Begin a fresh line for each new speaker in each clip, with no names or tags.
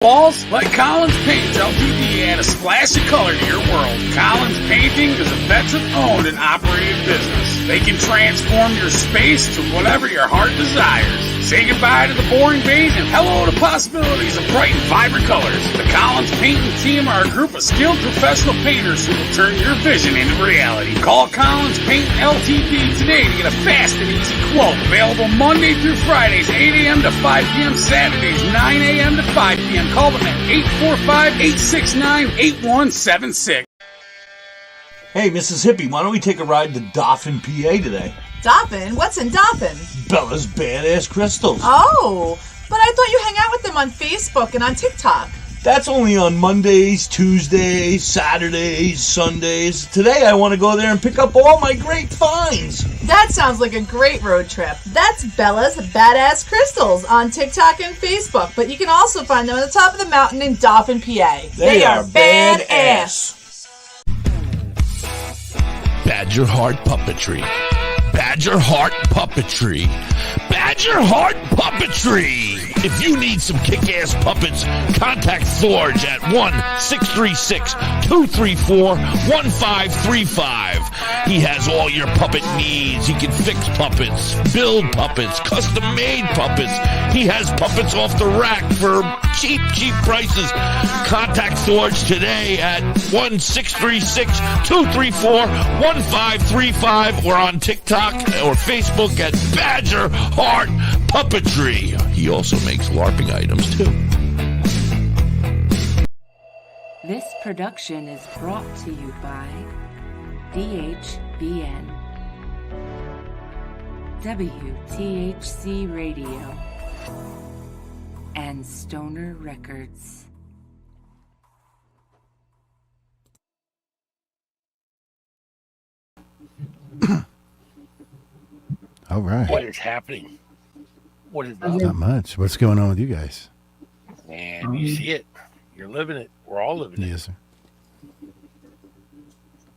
Walls? Let Collins Paints Ltd add a splash of color to your world. Collins Painting is a veteran-owned and operated business. They can transform your space to whatever your heart desires. Say goodbye to the boring beige and hello to possibilities of bright and vibrant colors. The Collins Painting team are a group of skilled professional painters who will turn your vision into reality. Call Collins Paint Ltd today to get a fast and easy quote. Available Monday through Fridays, 8 a.m. to 5 p.m. Saturdays, 9 a.m. to 5 p.m. Call them at 845-869-8176.
Hey, Mrs. Hippie, why don't we take a ride to Dauphin, PA today?
Dauphin? What's in Dauphin?
Bella's Badass Crystals.
Oh, but I thought you hang out with them on Facebook and on TikTok.
That's only on Mondays, Tuesdays, Saturdays, Sundays. Today I want to go there and pick up all my great finds.
That sounds like a great road trip. That's Bella's Badass Crystals on TikTok and Facebook, but you can also find them on the top of the mountain in Dauphin, PA.
They are badass.
Badger Heart Puppetry. Badger Heart Puppetry. Badger Heart Puppetry. If you need some kick-ass puppets, contact Forge at 1-636-234-1535. He has all your puppet needs. He can fix puppets, build puppets, custom-made puppets. He has puppets off the rack for cheap prices. Contact Forge today at 1-636-234-1535 or on TikTok or Facebook at Badger Heart Puppetry. He also makes LARPing items too.
This production is brought to you by DHBN, WTHC Radio, and Stoner Records.
All right.
What is happening? What is that?
Not much. What's going on with you guys?
Man, you see it. You're living it. We're all living it.
Yes, sir.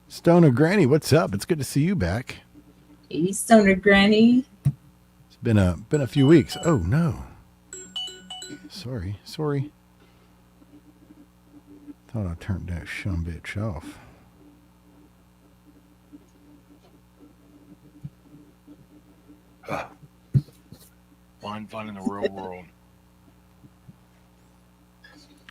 Stoner Granny, what's up? It's good to see you back.
Hey, Stoner Granny.
It's been a few weeks. Oh no. Sorry. Thought I turned that bitch off.
Fun in the real world.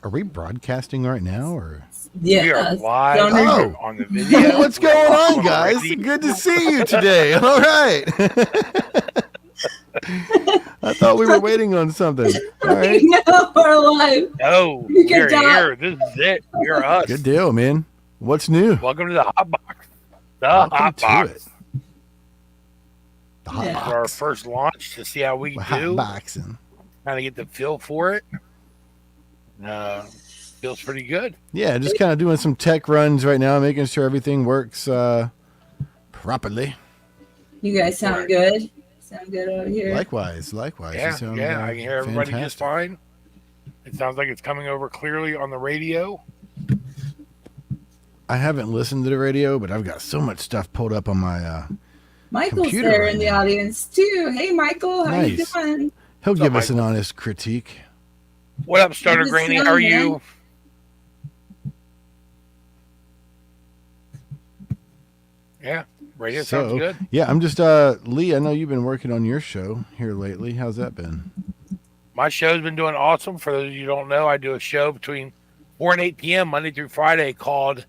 Are we broadcasting right now, or?
Yeah,
we are live on the video.
Oh, what's going on, guys? Good to see you today. All right. I thought we were waiting on something. All right.
No, we're live.
No, we're here. This is it. You're us.
Good deal, man. What's new?
Welcome to the Hotbox. The Hotbox.
The Hotbox.
Our first launch to see how we do.
Hotboxing.
Kind of get the feel for it. Feels pretty good.
Yeah, just kind of doing some tech runs right now, making sure everything works properly.
You guys sound good. Sound good over here.
Likewise.
Yeah,
you sound,
I can hear everybody just fine. It sounds like it's coming over clearly on the radio.
I haven't listened to the radio, but I've got so much stuff pulled up on my
Michael's
computer
there
right
in the
now.
audience too. Hey, Michael, how you doing?
He'll give us
Michael?
an honest critique.
What up, Stoner Granny? How are you? Yeah, radio sounds good.
Yeah, I'm just Lee, I know you've been working on your show here lately. How's that been?
My show's been doing awesome. For those of you who don't know, I do a show between 4 and 8 p.m. Monday through Friday called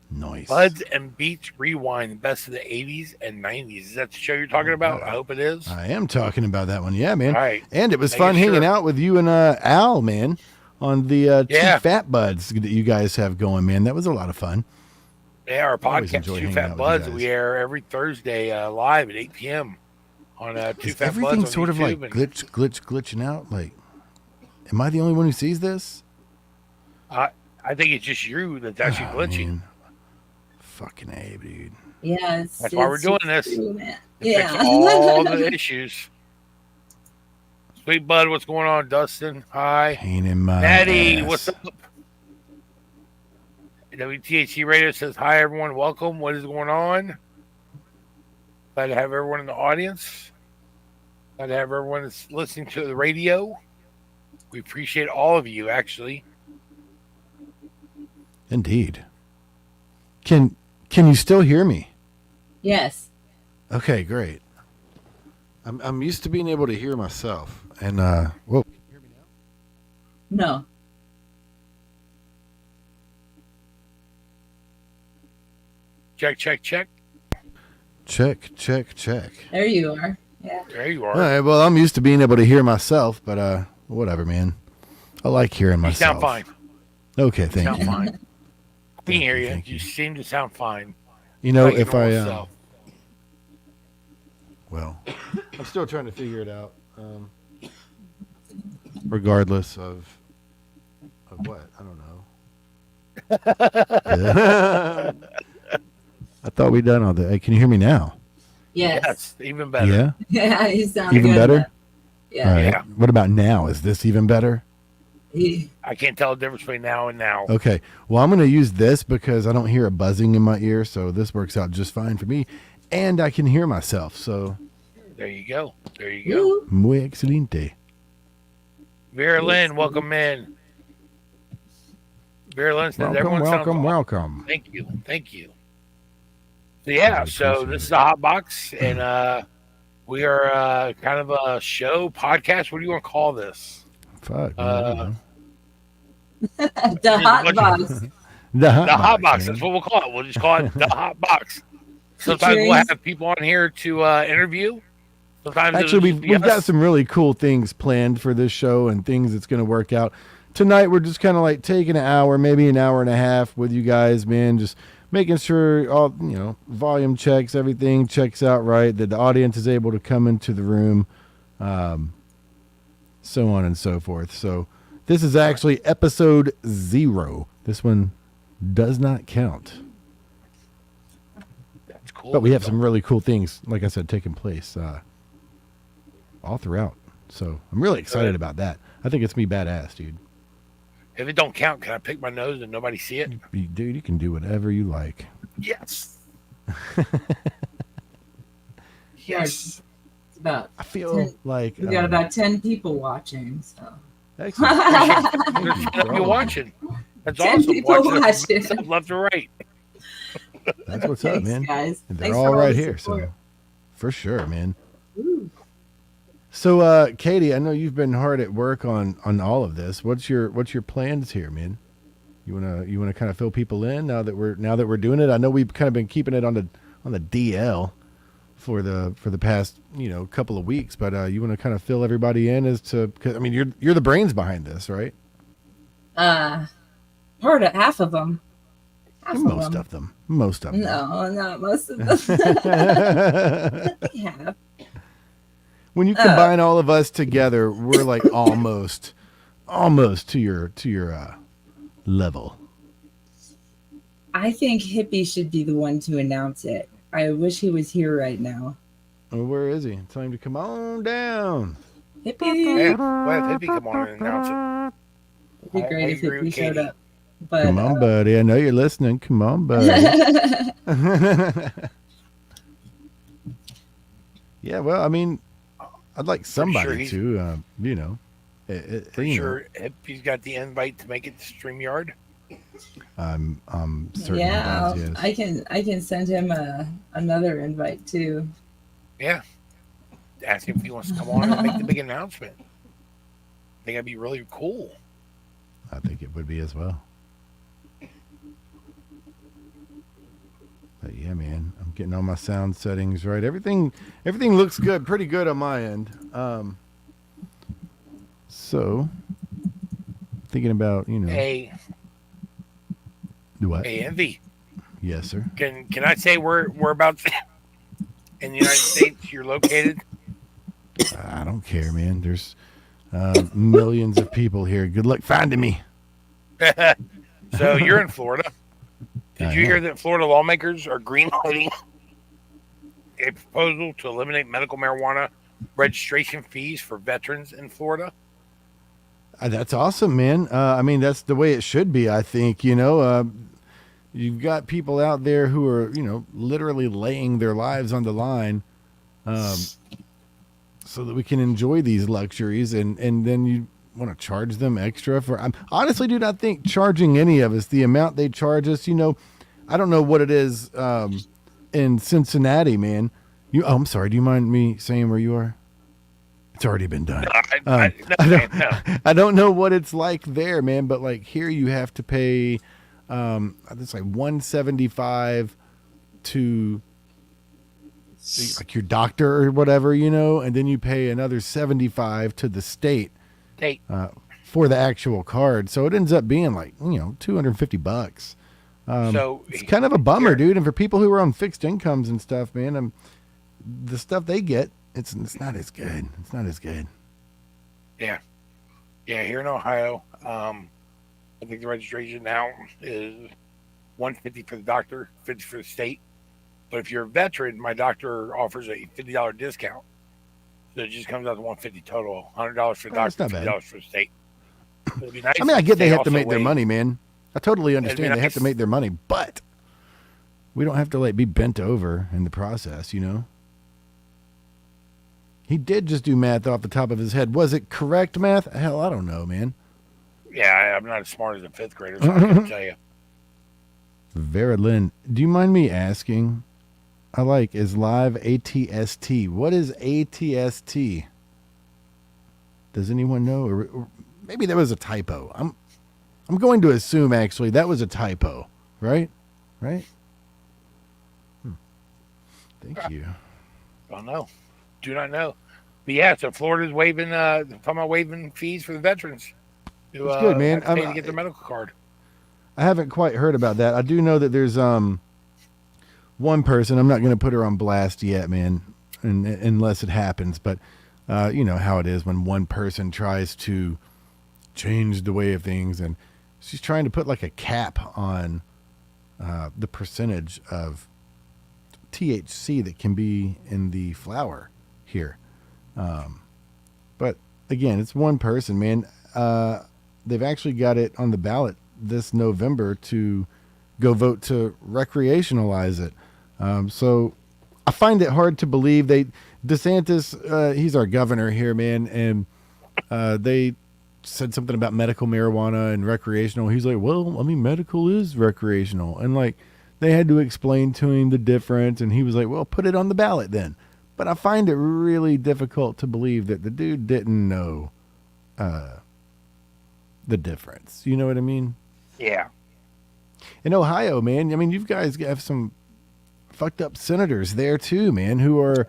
Buds and Beats Rewind, the best of the 80s and 90s. Is that the show you're talking about? I hope it is.
I am talking about that one. Yeah, man.
All right.
And it was fun hanging out with you and Al, man, on the Two Fat Buds that you guys have going, man. That was a lot of fun.
Yeah, our
Always
podcast,
enjoy
Two
hanging
Fat
out with
Buds,
you guys.
we air every Thursday live at 8 p.m. on Two
Is
Fat Buds
everything
on
sort of like
YouTube
glitching out? Like, am I the only one who sees this?
I think it's just you that's actually glitching.
Man. Fucking A, dude.
Yeah,
that's why we're doing this.
To
fix all the issues. Sweet Bud, what's going on? Dustin, hi.
Pain in my
Maddie,
ass.
what's up? WTHC Radio says, hi, everyone. Welcome. What is going on? Glad to have everyone in the audience. Glad to have everyone that's listening to the radio. We appreciate all of you, actually.
Indeed. Can you still hear me?
Yes.
Okay, great. I'm used to being able to hear myself. And whoa.
No.
Check.
Check.
There you are. Yeah.
There you are.
All right, well, I'm used to being able to hear myself, but whatever, man. I like hearing myself.
You sound fine.
Okay, thank you.
Sound fine. We can hear you.
Thank
You seem to sound fine.
You know,
Like
if
your
I
normal self.
well, I'm still trying to figure it out. Regardless of what, I don't know. I thought we'd done all that. Hey, can you hear me now?
Yes.
Even better.
Yeah.
Yeah, you sound
Even
good.
better.
Yeah.
All right.
Yeah.
What about now? Is this even better?
I can't tell the difference between now and now.
Okay. Well, I'm going to use this because I don't hear a buzzing in my ear, so this works out just fine for me, and I can hear myself. So
There you go. There you go.
muy excelente.
Vera Lynn, welcome in. Vera Lynn says everyone sounds awesome.
Welcome.
Thank you. So, yeah, so this is the Hot Box, and we are kind of a show, podcast. What do you want to call this?
Fuck. Man, I don't know.
The hot box.
The
Hot Box.
man.
That's what we'll call it. We'll just call it the Hot Box. Sometimes we'll have people on here to interview. Sometimes
Actually, we've got some really cool things planned for this show and things that's going to work out. Tonight, we're just kind of like taking an hour, maybe an hour and a half with you guys, man. Just making sure all, volume checks, everything checks out right, that the audience is able to come into the room, so on and so forth. So this is actually episode 0. This one does not count.
That's cool.
But we have some really cool things, like I said, taking place all throughout. So I'm really excited about that. I think it's going to be badass, dude.
If it don't count, can I pick my nose and nobody see it?
Dude, you can do whatever you like.
Yes.
Yes. It's about
I feel
10,
like
we got about 10 people watching, so.
excellent.
You're watching. That's
10
awesome.
people watching.
From left to right.
That's what's up,
Thanks,
man.
guys.
And they're
Thanks
all
for
right
the
here, so
support.
for sure, man.
Ooh.
So, Katie, I know you've been hard at work on all of this. What's your plans here, man? You wanna kind of fill people in now that we're doing it? I know we've kind of been keeping it on the DL for the past couple of weeks, but you want to kind of fill everybody in as to, cause, I mean, you're the brains behind this, right?
Part of half of them.
Most of them.
No, not most of them. Yeah.
When you combine all of us together, we're like almost to your level.
I think Hippie should be the one to announce it. I wish he was here right now.
Oh, where is he? Tell him to come on down.
Hippie.
Yeah, let Hippie come on and announce it.
It'd be great if
agree
Hippie
with
showed
Katie.
up. But,
Come on, buddy. I know you're listening. Come on, buddy. Yeah, well, I mean, I'd like somebody to,
Sure, Hippie's got the invite to make it to StreamYard.
I'm certain.
yeah,
he does, yes.
I can send him another invite too.
Yeah. Ask him if he wants to come on and make the big announcement. I think that'd be really cool.
I think it would be as well. But yeah, man, I'm getting all my sound settings right. Everything looks good, pretty good on my end. So thinking about,
Hey,
what?
hey, Envy.
Yes, sir.
Can I say whereabouts in the United States you're located?
I don't care, man. There's millions of people here. Good luck finding me.
So you're in Florida. Did
I
you
am.
hear that Florida lawmakers are greenlighting a proposal to eliminate medical marijuana registration fees for veterans in Florida?
That's awesome, man. I mean, that's the way it should be, I think. You've got people out there who are, literally laying their lives on the line so that we can enjoy these luxuries. And then want to charge them extra for. I honestly do not think charging any of us the amount they charge us. I don't know what it is in Cincinnati, man. I'm sorry. Do you mind me saying where you are? It's already been done. I don't know what it's like there, man. But like here, you have to pay. It's like $175 to like your doctor or whatever, and then you pay another $75 to the state for the actual card. So it ends up being like $250. So it's kind of a bummer, dude. And for people who are on fixed incomes and stuff, man, the stuff they get, it's not as good. It's not as good.
Yeah. Here in Ohio, I think the registration now is $150 for the doctor, $50 for the state. But if you're a veteran, my doctor offers a $50 discount. So it just comes out to $150 total. $100 for the doctor, $50 for the state. It'd be nice.
I mean, I get they have to make their money, man. I totally understand they have to make their money, but we don't have to be bent over in the process, He did just do math off the top of his head. Was it correct math? Hell, I don't know, man.
Yeah, I'm not as smart as a fifth grader, so I can tell you.
Vera Lynn, do you mind me asking? Is live ATST. What is ATST? Does anyone know? Or maybe that was a typo. I'm going to assume actually that was a typo, right? Right? Thank you.
Don't know. Do not know. But yeah, so Florida's talking about waiving fees for the veterans.
That's good, man.
Have to pay to get their medical card.
I haven't quite heard about that. I do know that there's one person. I'm not going to put her on blast yet, man, unless it happens. But you know how it is when one person tries to change the way of things, and she's trying to put like a cap on the percentage of THC that can be in the flower here. But again, it's one person, man. They've actually got it on the ballot this November to go vote to recreationalize it. So I find it hard to believe DeSantis, he's our governor here, man. And they said something about medical marijuana and recreational. He's like, well, I mean, medical is recreational. And like, they had to explain to him the difference. And he was like, well, put it on the ballot then. But I find it really difficult to believe that the dude didn't know the difference. You know what I mean?
Yeah.
In Ohio, man, I mean, you guys have some fucked up senators there too, man, who are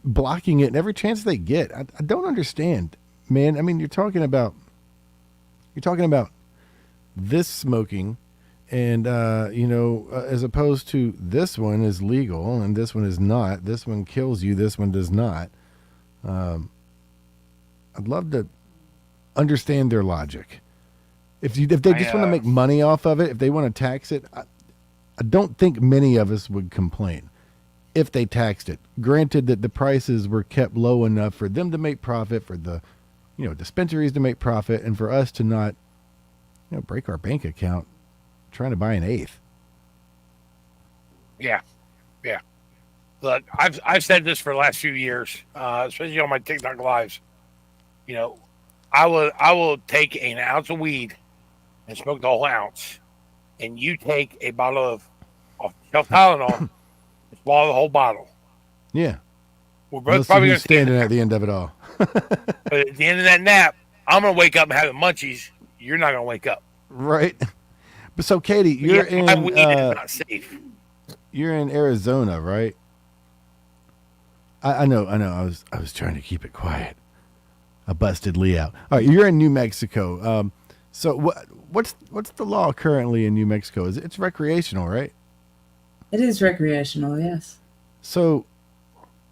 blocking it every chance they get. I don't understand, man. I mean, you're talking about this smoking, and as opposed to this one is legal and this one is not. This one kills you. This one does not. I'd love to understand their logic. If they just want to make money off of it, if they want to tax it, I don't think many of us would complain if they taxed it. Granted that the prices were kept low enough for them to make profit, for the dispensaries to make profit, and for us to not break our bank account trying to buy an eighth.
Yeah. Look, I've said this for the last few years, especially on my TikTok lives. I will take an ounce of weed and smoke the whole ounce, and you take a bottle of off-the-shelf Tylenol and swallow the whole bottle.
Yeah.
We're both probably going to
standing at the end of it all.
But at the end of that nap, I'm going to wake up and have the munchies. You're not going to wake up.
Right. But so, Katie, you're in.
Weed is not safe.
You're in Arizona, right? I know. I was trying to keep it quiet. I busted Lee out. All right, you're in New Mexico. So what's the law currently in New Mexico? It's recreational, right?
It is recreational, yes.
So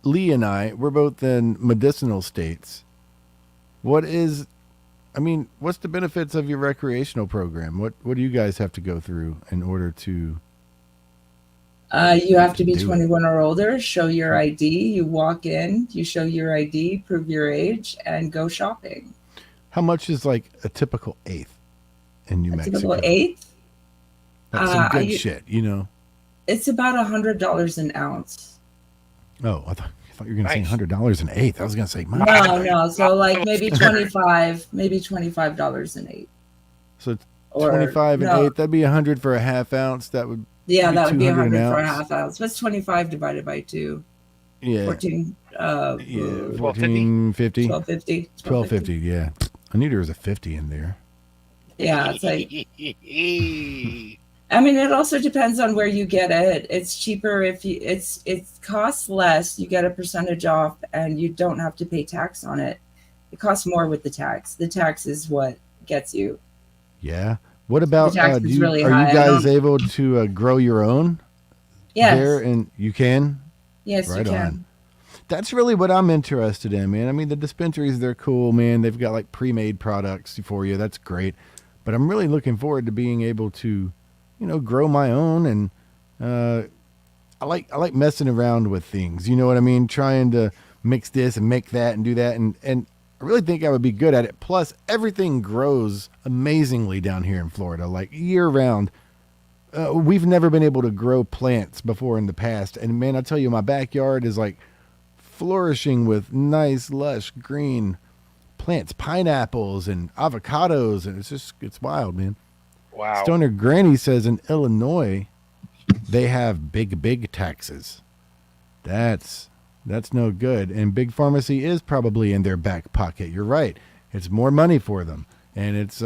Lee and we're both in medicinal states. What's the benefits of your recreational program? What do you guys have to go through in order to?
You have to be 21 or older, show your ID, you walk in, you show your ID, prove your age, and go shopping.
How much is like a typical eighth in New Mexico?
Typical eighth?
That's some good shit,
It's about $100 an ounce.
Oh, I thought thought you were gonna say $100 an eighth. I was gonna say,
no. So like maybe $25 an eighth.
So 25 an eighth. That'd be 100 for a half ounce. That would
that would be 100
an
for a
ounce.
half ounce. What's 25 divided by 2?
Yeah.
14.
1450.
1250.
Yeah. I knew there was a 50 in there.
Yeah, it's like. I mean, it also depends on where you get it. It's cheaper if you. It costs less. You get a percentage off, and you don't have to pay tax on it. It costs more with the tax. The tax is what gets you.
Yeah. What about?
Are you
guys able to grow your own?
Yes.
There, and you can.
Yes,
right
you can.
On. That's really what I'm interested in, man. I mean, the dispensaries, they're cool, man. They've got like pre-made products for you. That's great. But I'm really looking forward to being able to, grow my own. And I like messing around with things. You know what I mean? Trying to mix this and make that and do that. And I really think I would be good at it. Plus, everything grows amazingly down here in Florida, like year round. We've never been able to grow plants before in the past. And man, I tell you, my backyard is like flourishing with nice, lush, green plants, pineapples and avocados. And it's wild, man.
Wow.
Stoner Granny says in Illinois, they have big taxes. That's no good. And big pharmacy is probably in their back pocket. You're right. It's more money for them. And it's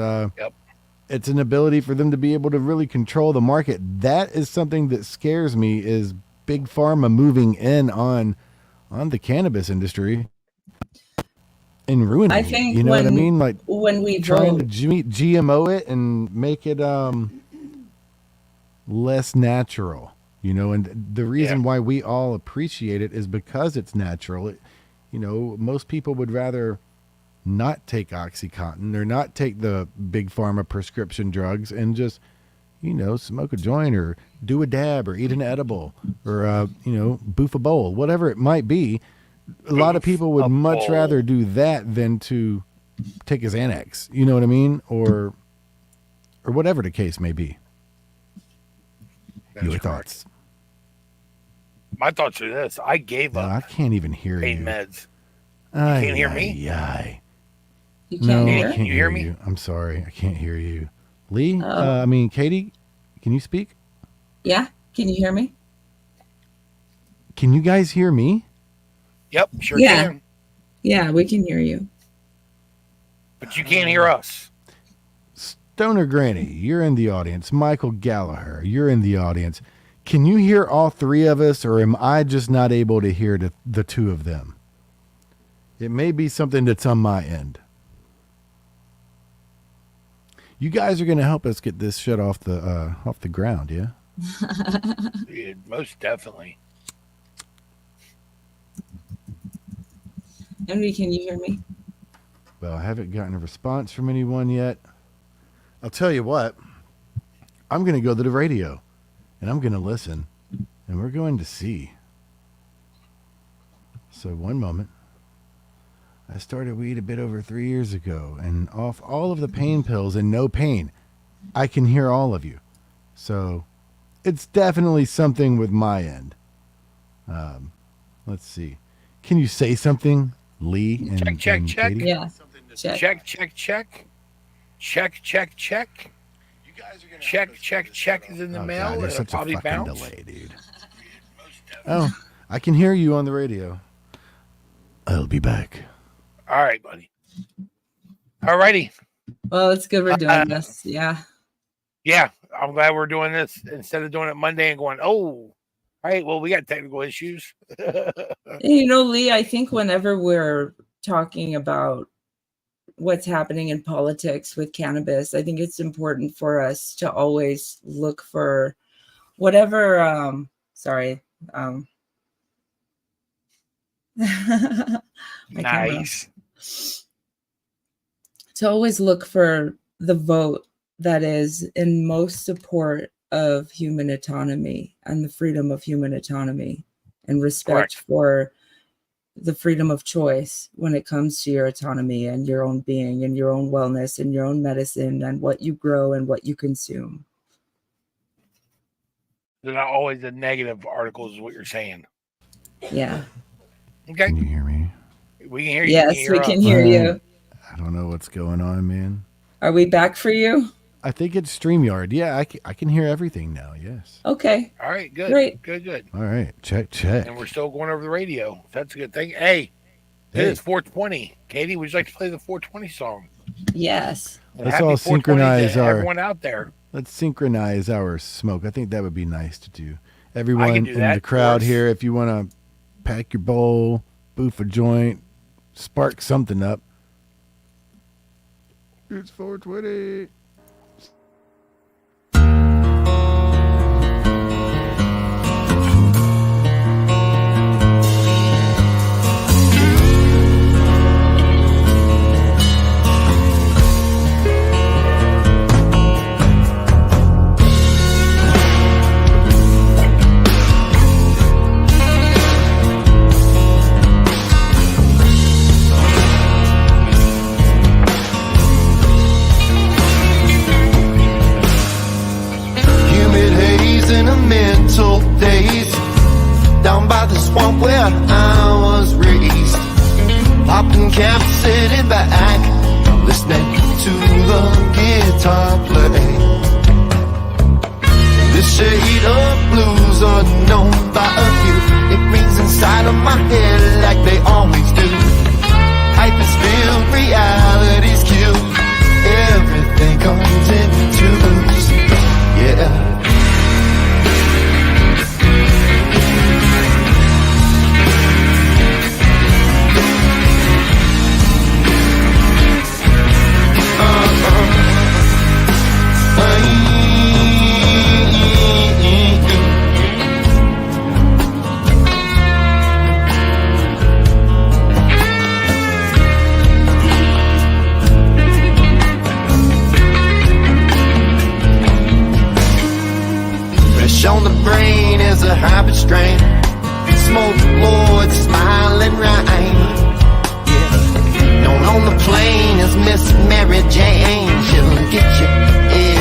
it's an ability for them to be able to really control the market. That is something that scares me, is big pharma moving in on the cannabis industry and ruining
I think
it. You know what I mean? Like
when we
trying
vote,
to GMO it and make it less natural. And the reason why we all appreciate it is because it's natural. Most people would rather not take OxyContin or not take the big pharma prescription drugs and just, smoke a joint or do a dab or eat an edible or, boof a bowl, whatever it might be. A lot of people would much rather do that than to take a Xanax, you know what I mean? Or whatever the case may be. Your thoughts?
My thoughts are this. I gave up.
I can't even hear
pain
you.
meds. You can't hear me?
Yeah.
You can't hear?
I can't
you hear me?
You. I'm sorry. I can't hear you. Lee,
Oh.
Katie, can you speak?
Yeah. Can you hear me?
Can you guys hear me?
Yep, sure
Yeah.
can.
Yeah, we can hear you.
But you can't hear us.
Stoner Granny, you're in the audience. Michael Gallagher, you're in the audience. Can you hear all three of us, or am I just not able to hear the two of them? It may be something that's on my end. You guys are going to help us get this shit off the ground, yeah?
Yeah, most definitely.
Emily, can you hear me?
Well, I haven't gotten a response from anyone yet. I'll tell you what. I'm going to go to the radio, and I'm going to listen, and we're going to see. So one moment. I started weed a bit over 3 years ago, and off all of the pain pills and no pain. I can hear all of you. So it's definitely something with my end. Let's see. Can you say something, Lee and
Check.
Katie?
Yeah.
Check. Check is in the mail.
God, there's
It'll
such a
probably
fucking
bounce.
delay, dude. Oh, I can hear you on the radio. I'll be back.
All right, buddy. All righty.
Well, it's good we're doing this. Yeah.
Yeah, I'm glad we're doing this instead of doing it Monday and going, oh, all right, well, we got technical issues.
Lee, I think whenever we're talking about what's happening in politics with cannabis, I think it's important for us to always look for whatever,
Nice.
To always look for the vote that is in most support of human autonomy and the freedom of human autonomy and respect
Correct.
for the freedom of choice when it comes to your autonomy and your own being and your own wellness and your own medicine and what you grow and what you consume.
They're not always the negative articles, is what you're saying.
Yeah.
Okay.
Can you hear me?
We can hear you.
Yes, we can hear you.
I don't know what's going on, man.
Are we back for you?
I think it's StreamYard. Yeah, I can hear everything now. Yes.
Okay.
All right, good.
Great.
Good.
All right. Check.
And we're still going over the radio. That's a good thing. Hey, it's 420. Katie, would you like to play the 420 song?
Yes.
And
Let's
happy
all
420
synchronize
to
our
everyone out there.
Let's synchronize our smoke. I think that would be nice to do. Everyone
I can do
in
that,
the crowd
of course.
here, if you want to pack your bowl, boof a joint, spark something up. It's 420.
Days down by the swamp where I was raised, popping caps, sitting back, listening to the guitar play. This shade of blues unknown by a few, it rings inside of my head like they always do. Hype is filled, reality's cute, everything comes in twos. Yeah. On the brain is a habit strain. Smoke Lord, smiling rain. Yeah. Known on the plane as Miss Mary Jane. She'll get you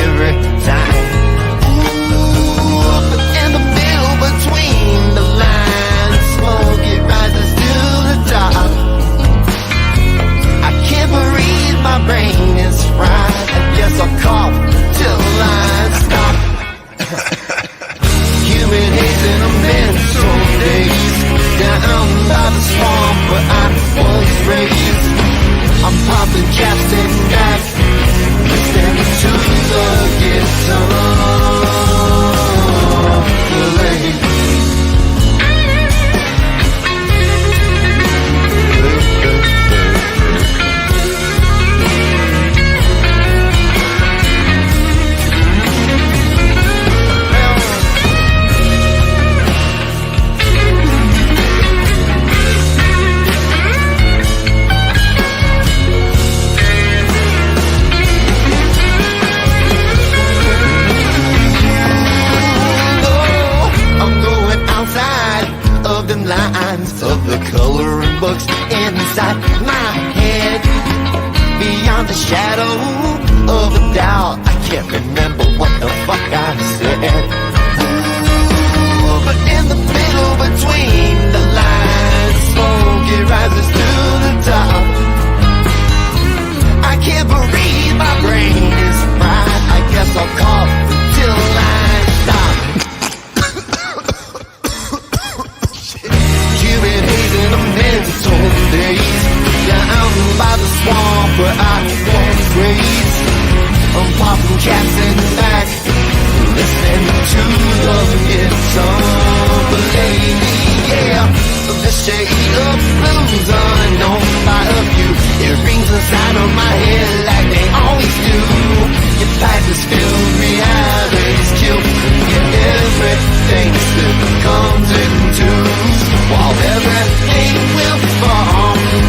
every time. Ooh, but in the middle between the lines, smoke it rises to the top. I can't breathe, my brain is fried. I guess I'll cough till the lines stop. Human haze in a mental daze, down by the swamp where I was raised. I'm popping caps and back, listening to the guitar play. Lines of the coloring books inside my head, beyond the shadow of a doubt. I can't remember what the fuck I said. Ooh, but in the middle between the lines, smoke it rises to the top. I can't breathe, my brain is fried. I guess I'll cough till the lines stop. Mental days, down by the swamp where I was raised. I'm popping caps in the back, listening to the guitar lady. Yeah, this shade of blues unknown by a few, it rings inside of my head like they always do. Your pipe is filled, reality's cute. Yeah, everything still comes in twos, while everything will fall on you.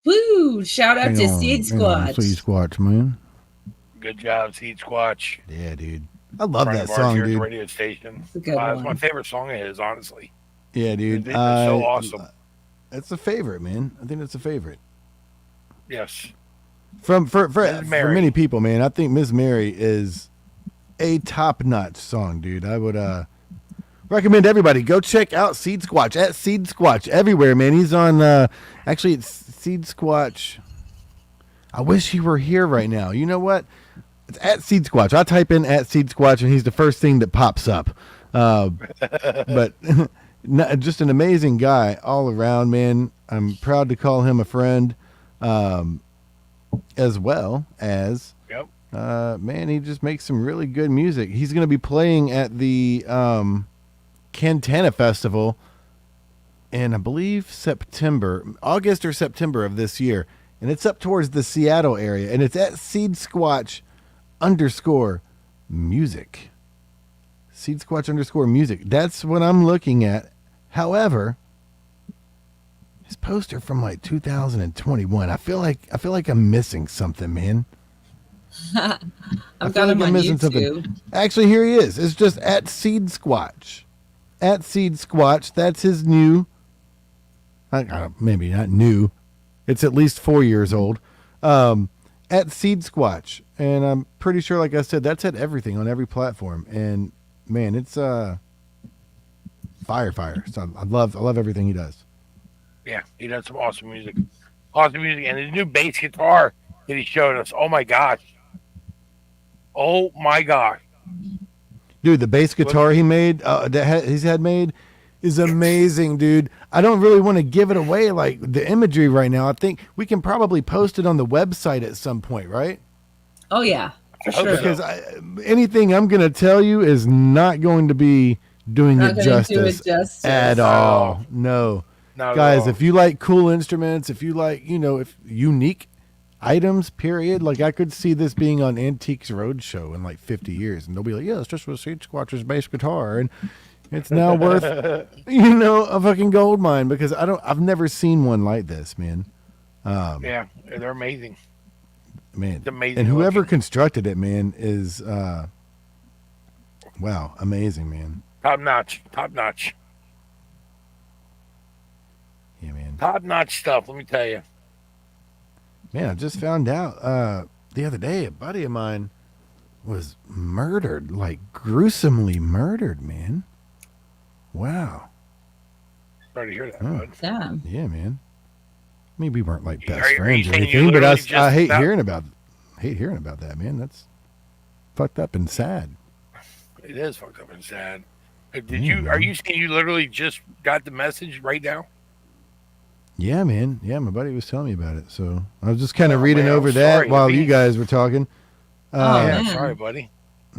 Woo! Shout out to Seed Squatch.
Seed Squatch, man.
Good job, Seed Squatch.
Yeah, dude. I love that
Friend of ours
song,
here at the
dude.
radio station.
It's a good
It's
one.
my favorite song of his, honestly.
Yeah, dude.
It's so awesome.
It's a favorite, man. I think it's a favorite.
Yes.
For
Mary.
many people, man, I think Miss Mary is a top-notch song, dude. I would recommend everybody go check out Seed Squatch at Seed Squatch everywhere, man. He's on actually it's Seed Squatch. I wish he were here right now. You know what? It's at Seed Squatch. I type in at Seed Squatch and he's the first thing that pops up. But just an amazing guy all around, man. I'm proud to call him a friend. As well as man, he just makes some really good music. He's going to be playing at the Cantana Festival in, I believe, August or September of this year, and it's up towards the Seattle area, and it's at Seed Squatch _music. Seed Squatch _music. That's what I'm looking at. However, his poster from like 2021. I feel like I'm missing something, man.
I've got him on YouTube.
Actually, here he is. It's just at Seed Squatch. At Seed Squatch. That's his new. Maybe not new. It's at least 4 years old. At Seed Squatch, and I'm pretty sure, like I said, that's at everything on every platform. And man, it's fire. So I love everything he does.
Yeah, he does some awesome music. Awesome music. And his new bass guitar that he showed us. Oh, my gosh.
Dude, the bass guitar he made, he's had made, is amazing, dude. I don't really want to give it away, like the imagery right now. I think we can probably post it on the website at some point, right?
Oh, yeah. For sure.
Because anything I'm going to tell you is not going to be doing
Not
it
gonna do it
justice
justice.
at all. No.
Not
Guys,
at all.
if you like cool instruments, if you like, if unique items, period, like I could see this being on Antiques Roadshow in like 50 years, and they'll be like, yeah, it's just with Seed Squatcher's bass guitar, and it's now worth, a fucking gold mine, because I've never seen one like this, man.
Yeah, they're amazing.
Man,
It's amazing
and whoever
looking.
constructed it, man, is wow, amazing, man.
Top notch.
Yeah, man.
Top notch stuff, let me tell you.
Man, I just found out the other day a buddy of mine was murdered, like gruesomely murdered, man. Wow.
Sorry to hear that,
Oh.
bud.
Damn.
Yeah, man. I mean, we weren't like best
Are you
friends or
saying you
anything, but
literally
I
just
hate
about-
hearing about that, man. That's fucked up and sad.
It is fucked up and sad. Are
man.
you saying you literally just got the message right now?
Yeah, man. Yeah, my buddy was telling me about it, so I was just kind of
Oh,
reading
man,
over
I'm
that
sorry to
while
be-
you guys were talking.
Yeah,
man.
sorry, buddy.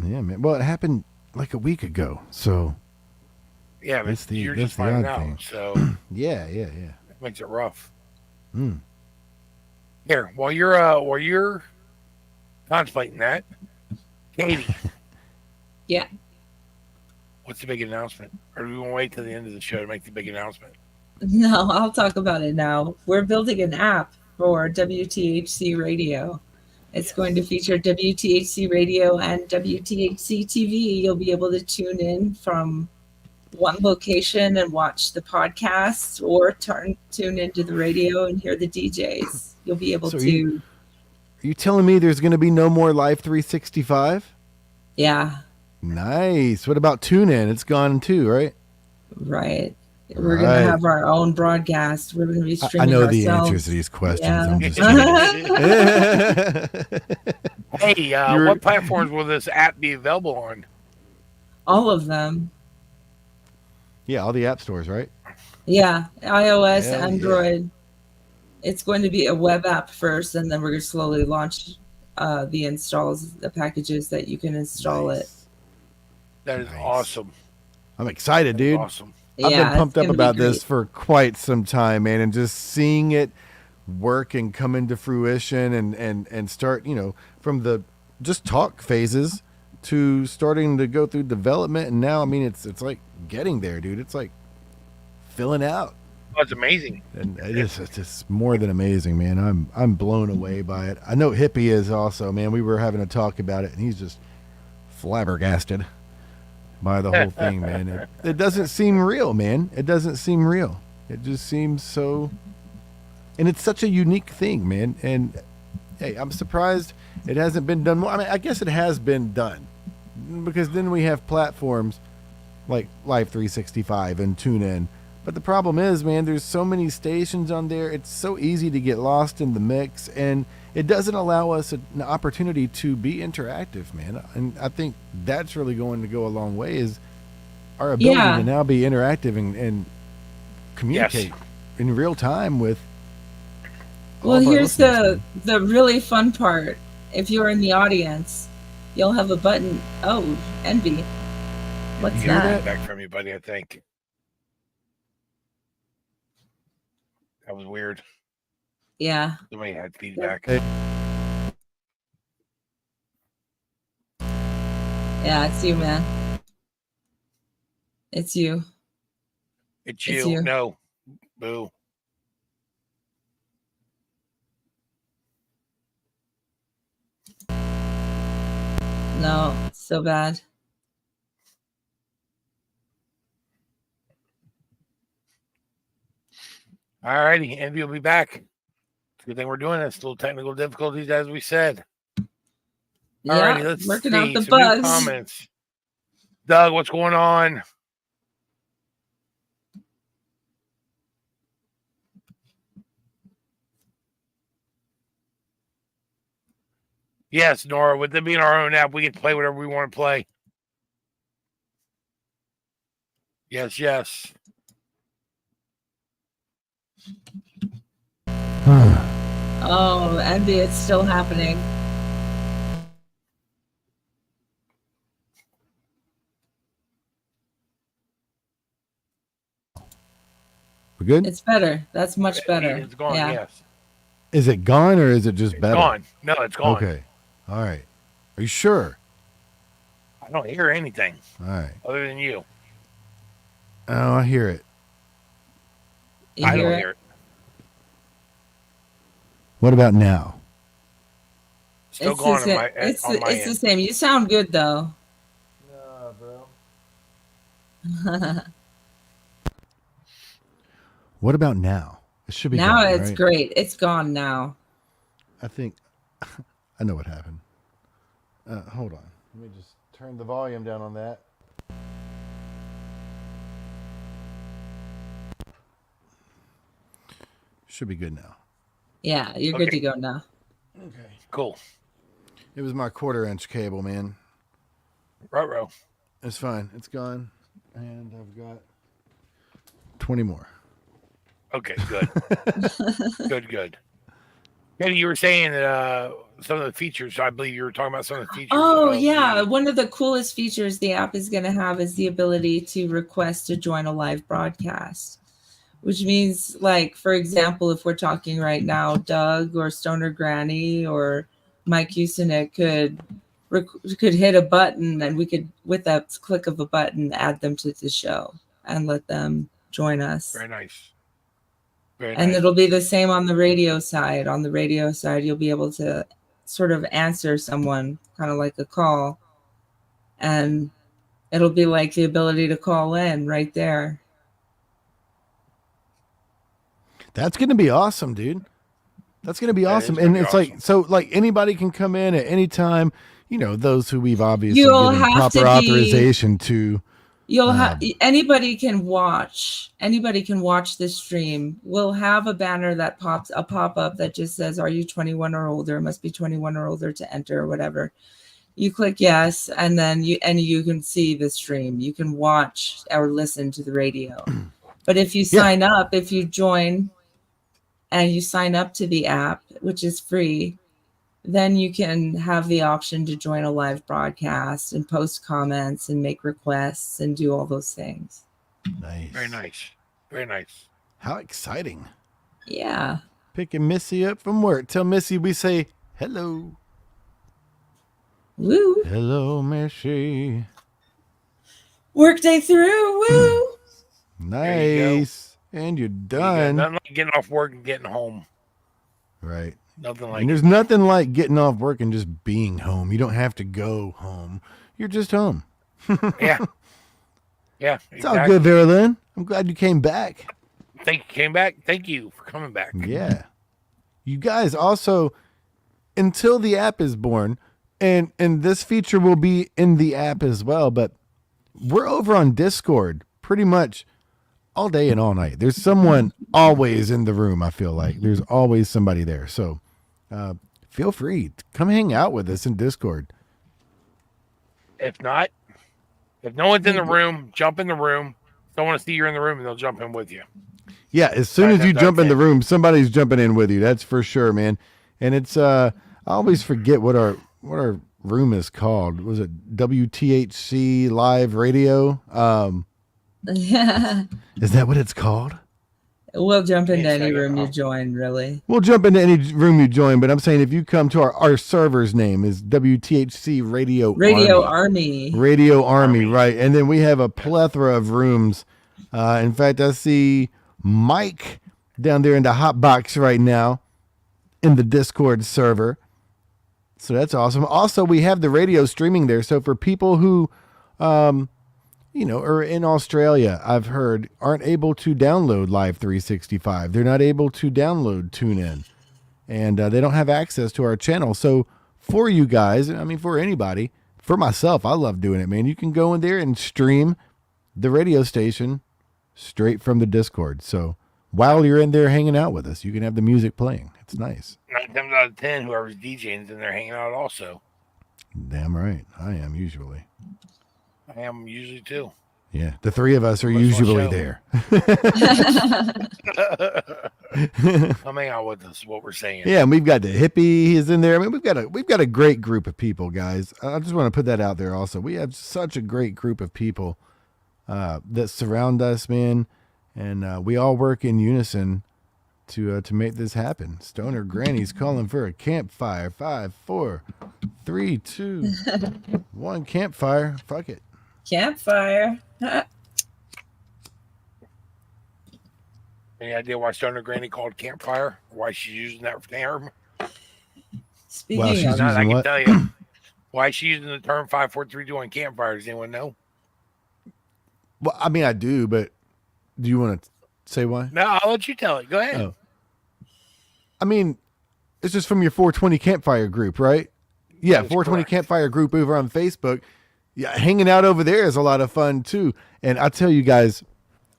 Yeah, man. Well, it happened like a week ago, so
Yeah, but
That's the-
you're
that's
just
the
finding
odd
out,
thing.
so
yeah.
it makes it rough.
Mm.
Here, while you're contemplating that, Katie,
Yeah.
what's the big announcement? Or do we want to wait till the end of the show to make the big announcement?
No, I'll talk about it now. We're building an app for WTHC Radio. It's going to feature WTHC Radio and WTHC TV. You'll be able to tune in from one location and watch the podcast, or tune into the radio and hear the DJs. You'll be able
So
to.
Are you telling me there's going to be no more Live 365?
Yeah,
Nice. What about TuneIn? It's gone too, right?
right. We're going
Right.
to have our own broadcast. We're going to be
I
streaming
know the
ourselves.
answers to these questions.
Yeah.
I'm just
Hey,
You're-
what platforms will this app be available on?
All of them.
Yeah, all the app stores, right?
Yeah, iOS,
Hell yeah.
Android. It's going to be a web app first, and then we're going to slowly launch the installs, the packages that you can install it.
Nice.
That is
Nice.
awesome.
I'm excited, dude.
Awesome.
I've
Yeah,
been pumped
it's
up
gonna be
about this
great.
for quite some time, man, and just seeing it work and come into fruition and start, from the just talk phases to starting to go through development, and now, I mean, it's like getting there, dude. It's like filling out.
Oh, it's amazing.
And it's just more than amazing, man. I'm blown away by it. I know Hippie is also, man. We were having a talk about it, and he's just flabbergasted by the whole thing, man. It doesn't seem real, man. It doesn't seem real. It just seems so, and it's such a unique thing, man. And hey, I'm surprised it hasn't been done more. I mean, I guess it has been done, because then we have platforms like Live 365 and TuneIn. But the problem is, man, there's so many stations on there. It's so easy to get lost in the mix, and it doesn't allow us an opportunity to be interactive, man. And I think that's really going to go a long way, is our ability to now be interactive and communicate in real time with.
Well, here's the really fun part. If you're in the audience, you'll have a button. Oh, Envy. What's that?
Back from you, buddy, I think. That was weird.
Yeah.
Somebody had feedback.
Yeah, it's you, man. It's you.
It's you. No. Boo.
No, it's so bad.
All righty, Envy will be back. It's a good thing we're doing this. Little technical difficulties, as we said. All righty, let's
working
see
out the
some new
bugs.
comments. Doug, what's going on? Yes, Nora, with it being our own app, we can play whatever we want to play. Yes, yes.
Oh, Envy, it's still happening.
We're good?
It's better. That's much better.
It's gone, yes.
Is it gone, or is it just better?
Gone. No, it's gone.
Okay. All right. Are you sure?
I don't hear anything.
All right.
Other than you.
Oh, I hear it.
I don't hear it.
What about now?
Still going on my end.
It's the same. You sound good, though.
No, bro. What about now? It should be
now
gone,
it's
right?
great. It's gone now.
I think I know what happened. Hold on. Let me just turn the volume down on that. Should be good now.
Yeah, you're good to go now.
Okay.
Cool.
It was my 1/4-inch cable, man.
Ruh-roh.
It's fine. It's gone. And I've got 20 more.
Okay, good. Good. Katie, you were saying that some of the features, I believe you were talking about some of the features.
Oh, yeah. One of the coolest features the app is going to have is the ability to request to join a live broadcast, which means, like, for example, if we're talking right now, Doug or Stoner Granny or Mike Usenick could hit a button, and we could, with that click of a button, add them to the show and let them join us.
Very nice.
And it'll be the same on the radio side. On the radio side, you'll be able to sort of answer someone, kind of like a call. And it'll be like the ability to call in right there.
That's going to be awesome, dude. That's going to be awesome. And it's awesome. like anybody can come in at any time, you know, those who we've obviously given proper authorization to.
You'll have anybody can watch the stream. We'll have a banner that pops a pop-up that just says, "Are you 21 or older? Must be 21 or older to enter," or whatever. You click yes, and then you can see the stream. You can watch or listen to the radio. But if you sign up, if you join and you sign up to the app, which is free, then you can have the option to join a live broadcast and post comments and make requests and do all those things.
Nice.
Very nice. Very nice.
How exciting.
Yeah.
Picking Missy up from work. Tell Missy we say hello.
Woo.
Hello, Missy.
Workday through. Woo.
Nice. And you're
Yeah,
done.
nothing like getting off work and getting home.
Right.
Nothing like
And there's nothing like getting off work and just being home. You don't have to go home. You're just home.
Yeah. Yeah.
It's all good, Vera Lynn. I'm glad you came back.
Thank you, came back. Thank you for coming back.
Yeah. You guys also, until the app is born, and this feature will be in the app as well, but we're over on Discord pretty much all day and all night. There's someone always in the room, I feel like. There's always somebody there. So feel free to come hang out with us in Discord.
If not, if no one's in the room, jump in the room. Don't want to see you're in the room, and they'll jump in with you.
Yeah, as soon as you jump in the room, somebody's jumping in with you. That's for sure, man. And it's I always forget what our room is called. Was it WTHC Live Radio? Is that what it's called?
We'll jump into any room you join, really.
We'll jump into any room you join, but I'm saying if you come to our server's name is WTHC Radio
Army.
Radio Army, right. And then we have a plethora of rooms. In fact, I see Mike down there in the Hotbox right now in the Discord server. So that's awesome. Also, we have the radio streaming there. So for people who, are in Australia, I've heard, aren't able to download Live 365. They're not able to download TuneIn. And they don't have access to our channel. So for you guys, I mean, for anybody, for myself, I love doing it, man. You can go in there and stream the radio station straight from the Discord. So while you're in there hanging out with us, you can have the music playing. It's nice.
9 times out of 10, whoever's DJing is in there hanging out also.
Damn right. I am usually.
I am usually too.
Yeah. The three of us are usually there.
Come hang out with us is what we're saying.
Yeah, and we've got the Hippie. He's in there. I mean, we've got a great group of people, guys. I just want to put that out there also. We have such a great group of people that surround us, man. And we all work in unison to make this happen. Stoner Granny's calling for a campfire. 5, 4, 3, 2, 1. Campfire. Fuck it.
Campfire.
Any idea why Stoner Granny called campfire? Why she's using that term?
Speaking
of that, I can tell you why she's using the term 5, 4, 3, 2 on campfire. Does anyone know?
Well, I mean, I do, but do you want to say why?
No, I'll let you tell it. Go ahead.
Oh. I mean, it's just from your 420 campfire group, right? Yeah, 420
correct.
campfire group over on Facebook. Yeah, hanging out over there is a lot of fun too. And I tell you guys,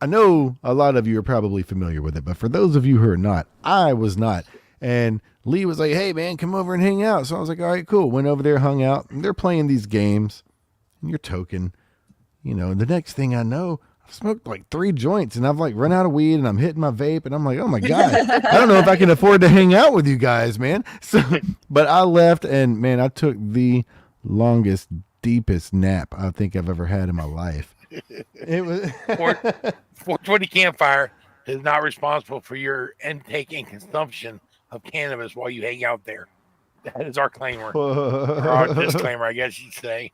I know a lot of you are probably familiar with it, but for those of you who are not, I was not. And Lee was like, "Hey man, come over and hang out." So I was like, "All right, cool." Went over there, hung out, and they're playing these games. And you're token. The next thing I know, I've smoked like 3 joints and I've like run out of weed and I'm hitting my vape and I'm like, oh my God, I don't know if I can afford to hang out with you guys, man. So, but I left and man, I took the longest, deepest nap I think I've ever had in my life. It was
420 campfire is not responsible for your intake and consumption of cannabis while you hang out there. That is our claimer, or our disclaimer, I guess you'd say.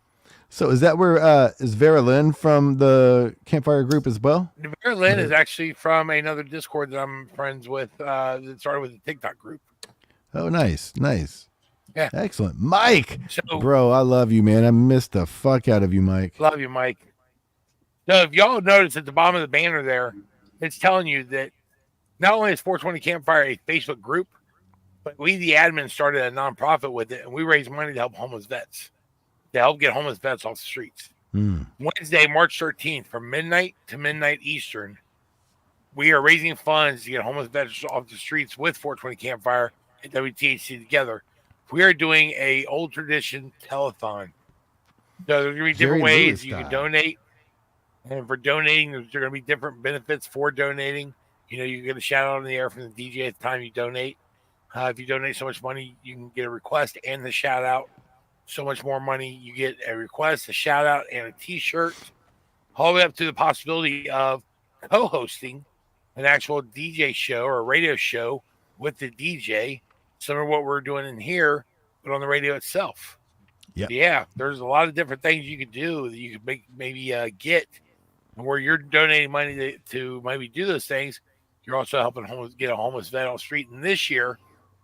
So is that where is Vera Lynn from the campfire group as well?
Vera Lynn is actually from another Discord that I'm friends with that started with the TikTok group.
Oh, nice.
Yeah.
Excellent. Mike,
So,
bro, I love you, man. I missed the fuck out of you, Mike.
love you, Mike. So if y'all notice at the bottom of the banner there, it's telling you that not only is 420 Campfire a Facebook group, but we, the admins, started a nonprofit with it, and we raise money to help homeless vets, to help get homeless vets off the streets. Wednesday, March 13th, from midnight to midnight Eastern, we are raising funds to get homeless vets off the streets with 420 Campfire and WTHC together. We are doing a old tradition telethon. So there's going to be different
Jerry
ways
Lewis
you can
style.
donate. And for donating, there's going to be different benefits for donating. You get a shout out in the air from the DJ at the time you donate. If you donate so much money, you can get a request and the shout out. So much more money, you get a request, a shout out, and a t-shirt, all the way up to the possibility of co-hosting an actual DJ show or a radio show with the DJ, similar to what we're doing in here, but on the radio itself.
Yep.
Yeah, there's a lot of different things you could do that you could maybe get where you're donating money to maybe do those things. You're also helping get a homeless vet on the street. And this year,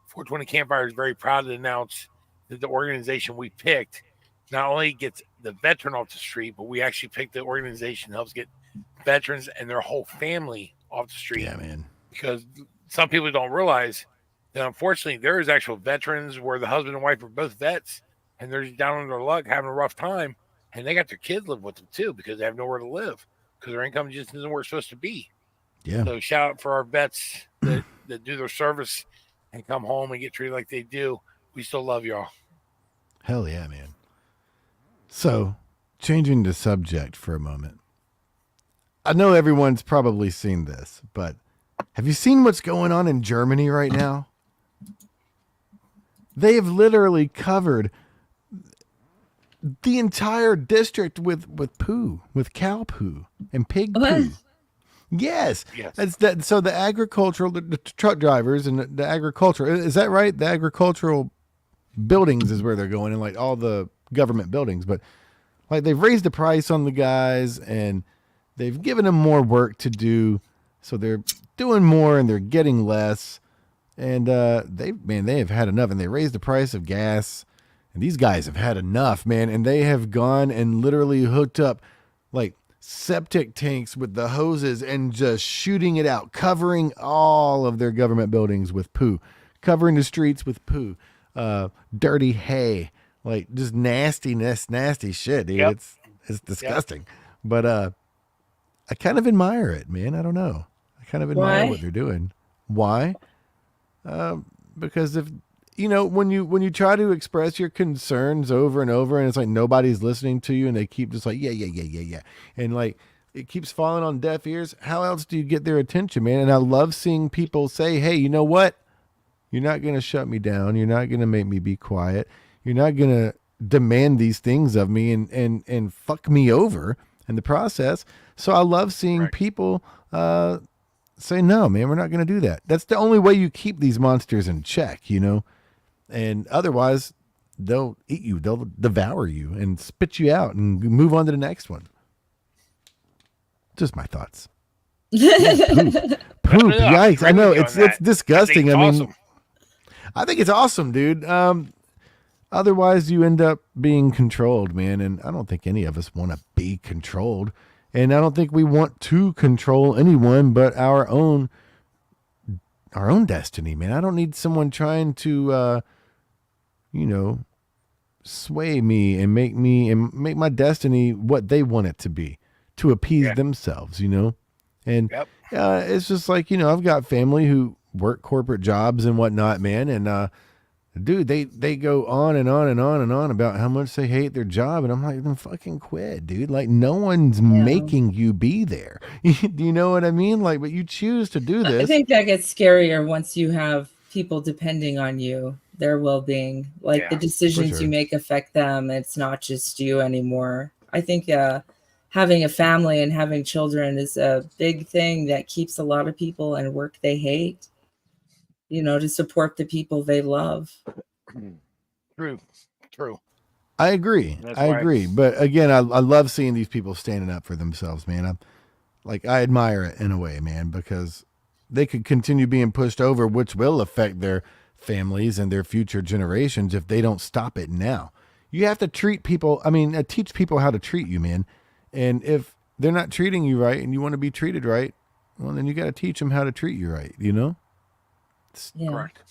420 Campfire is very proud to announce that the organization we picked not only gets the veteran off the street, but we actually picked the organization that helps get veterans and their whole family off the street.
Yeah, man.
Because some people don't realize that, unfortunately, there is actual veterans where the husband and wife are both vets, and they're just down on their luck having a rough time, and they got their kids live with them too because they have nowhere to live because their income just isn't where it's supposed to be.
Yeah.
So shout out for our vets that do their service and come home and get treated like they do. We still love y'all.
Hell yeah, man. So, changing the subject for a moment. I know everyone's probably seen this, but have you seen what's going on in Germany right now? They have literally covered the entire district with poo, with cow poo and pig poo. Yes. That's that. So the agricultural, the truck drivers and the agriculture, is that right? The agricultural buildings is where they're going, and like all the government buildings, but like they've raised the price on the guys and they've given them more work to do. So they're doing more and they're getting less. And they have had enough, and they raised the price of gas, and these guys have had enough, man. And they have gone and literally hooked up like septic tanks with the hoses and just shooting it out, covering all of their government buildings with poo, covering the streets with poo, dirty hay, like just nasty shit, dude. Yep. It's disgusting. But I kind of admire it, man. I don't know. I kind of admire what they're doing. Why? Because if when you try to express your concerns over and over, and it's like nobody's listening to you, and they keep just like yeah, and like it keeps falling on deaf ears. How else do you get their attention, man? And I love seeing people say, "Hey, you know what? You're not gonna shut me down. You're not gonna make me be quiet. You're not gonna demand these things of me and fuck me over in the process." So I love seeing people say, no, man, we're not going to do that. That's the only way you keep these monsters in check, and otherwise they'll eat you, they'll devour you and spit you out and move on to the next one. Just my thoughts. Poop. Yikes. I know it's disgusting. I mean, I think it's awesome, dude. Otherwise you end up being controlled, man. And I don't think any of us want to be controlled. And I don't think we want to control anyone but our own destiny, man. I don't need someone trying to, sway me and make my destiny what they want it to be, to appease themselves, And it's just like, I've got family who work corporate jobs and whatnot, man. And, dude, they go on and on and on and on about how much they hate their job. And I'm like, then fucking quit, dude. Like, no one's making you be there. Do you know what I mean? Like, but you choose to do this.
I think that gets scarier once you have people depending on you, their well-being. Like, the decisions you make affect them. It's not just you anymore. I think having a family and having children is a big thing that keeps a lot of people in work they hate. To support the people they love.
True.
I agree. But again, I love seeing these people standing up for themselves, man. I admire it in a way, man, because they could continue being pushed over, which will affect their families and their future generations if they don't stop it now. You have to teach people how to treat you, man. And if they're not treating you right and you want to be treated right, well, then you got to teach them how to treat you right,
Correct.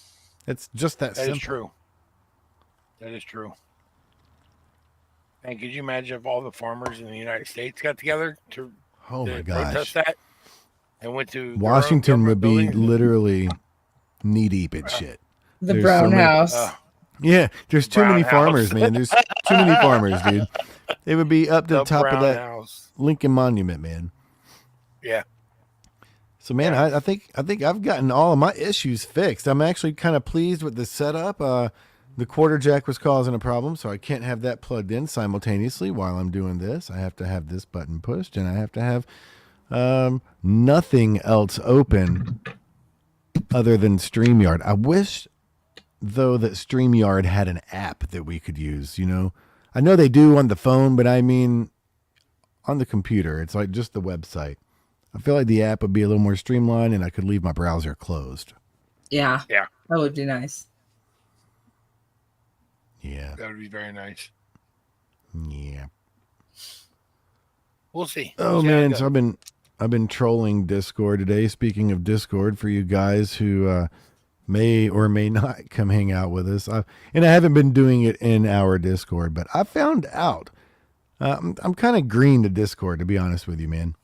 It's just that simple.
Is true. That is true. And could you imagine if all the farmers in the United States got together to protest that and went to
Washington would be literally knee deep in shit.
There's Brown House.
There's too many farmers, man. There's too many farmers, dude. They would be up to the top of that Lincoln Monument, man.
Yeah.
So, man, I think I've gotten all of my issues fixed. I'm actually kind of pleased with the setup. The quarter jack was causing a problem, so I can't have that plugged in simultaneously while I'm doing this. I have to have this button pushed, and I have to have nothing else open other than StreamYard. I wish, though, that StreamYard had an app that we could use, I know they do on the phone, but I mean on the computer. It's like just the website. I feel like the app would be a little more streamlined and I could leave my browser closed.
Yeah.
Yeah.
That would be nice.
Yeah.
That would be very nice.
Yeah.
We'll see.
Oh, man. So I've been trolling Discord today. Speaking of Discord, for you guys who may or may not come hang out with us. And I haven't been doing it in our Discord, but I found out I'm kind of green to Discord, to be honest with you, man.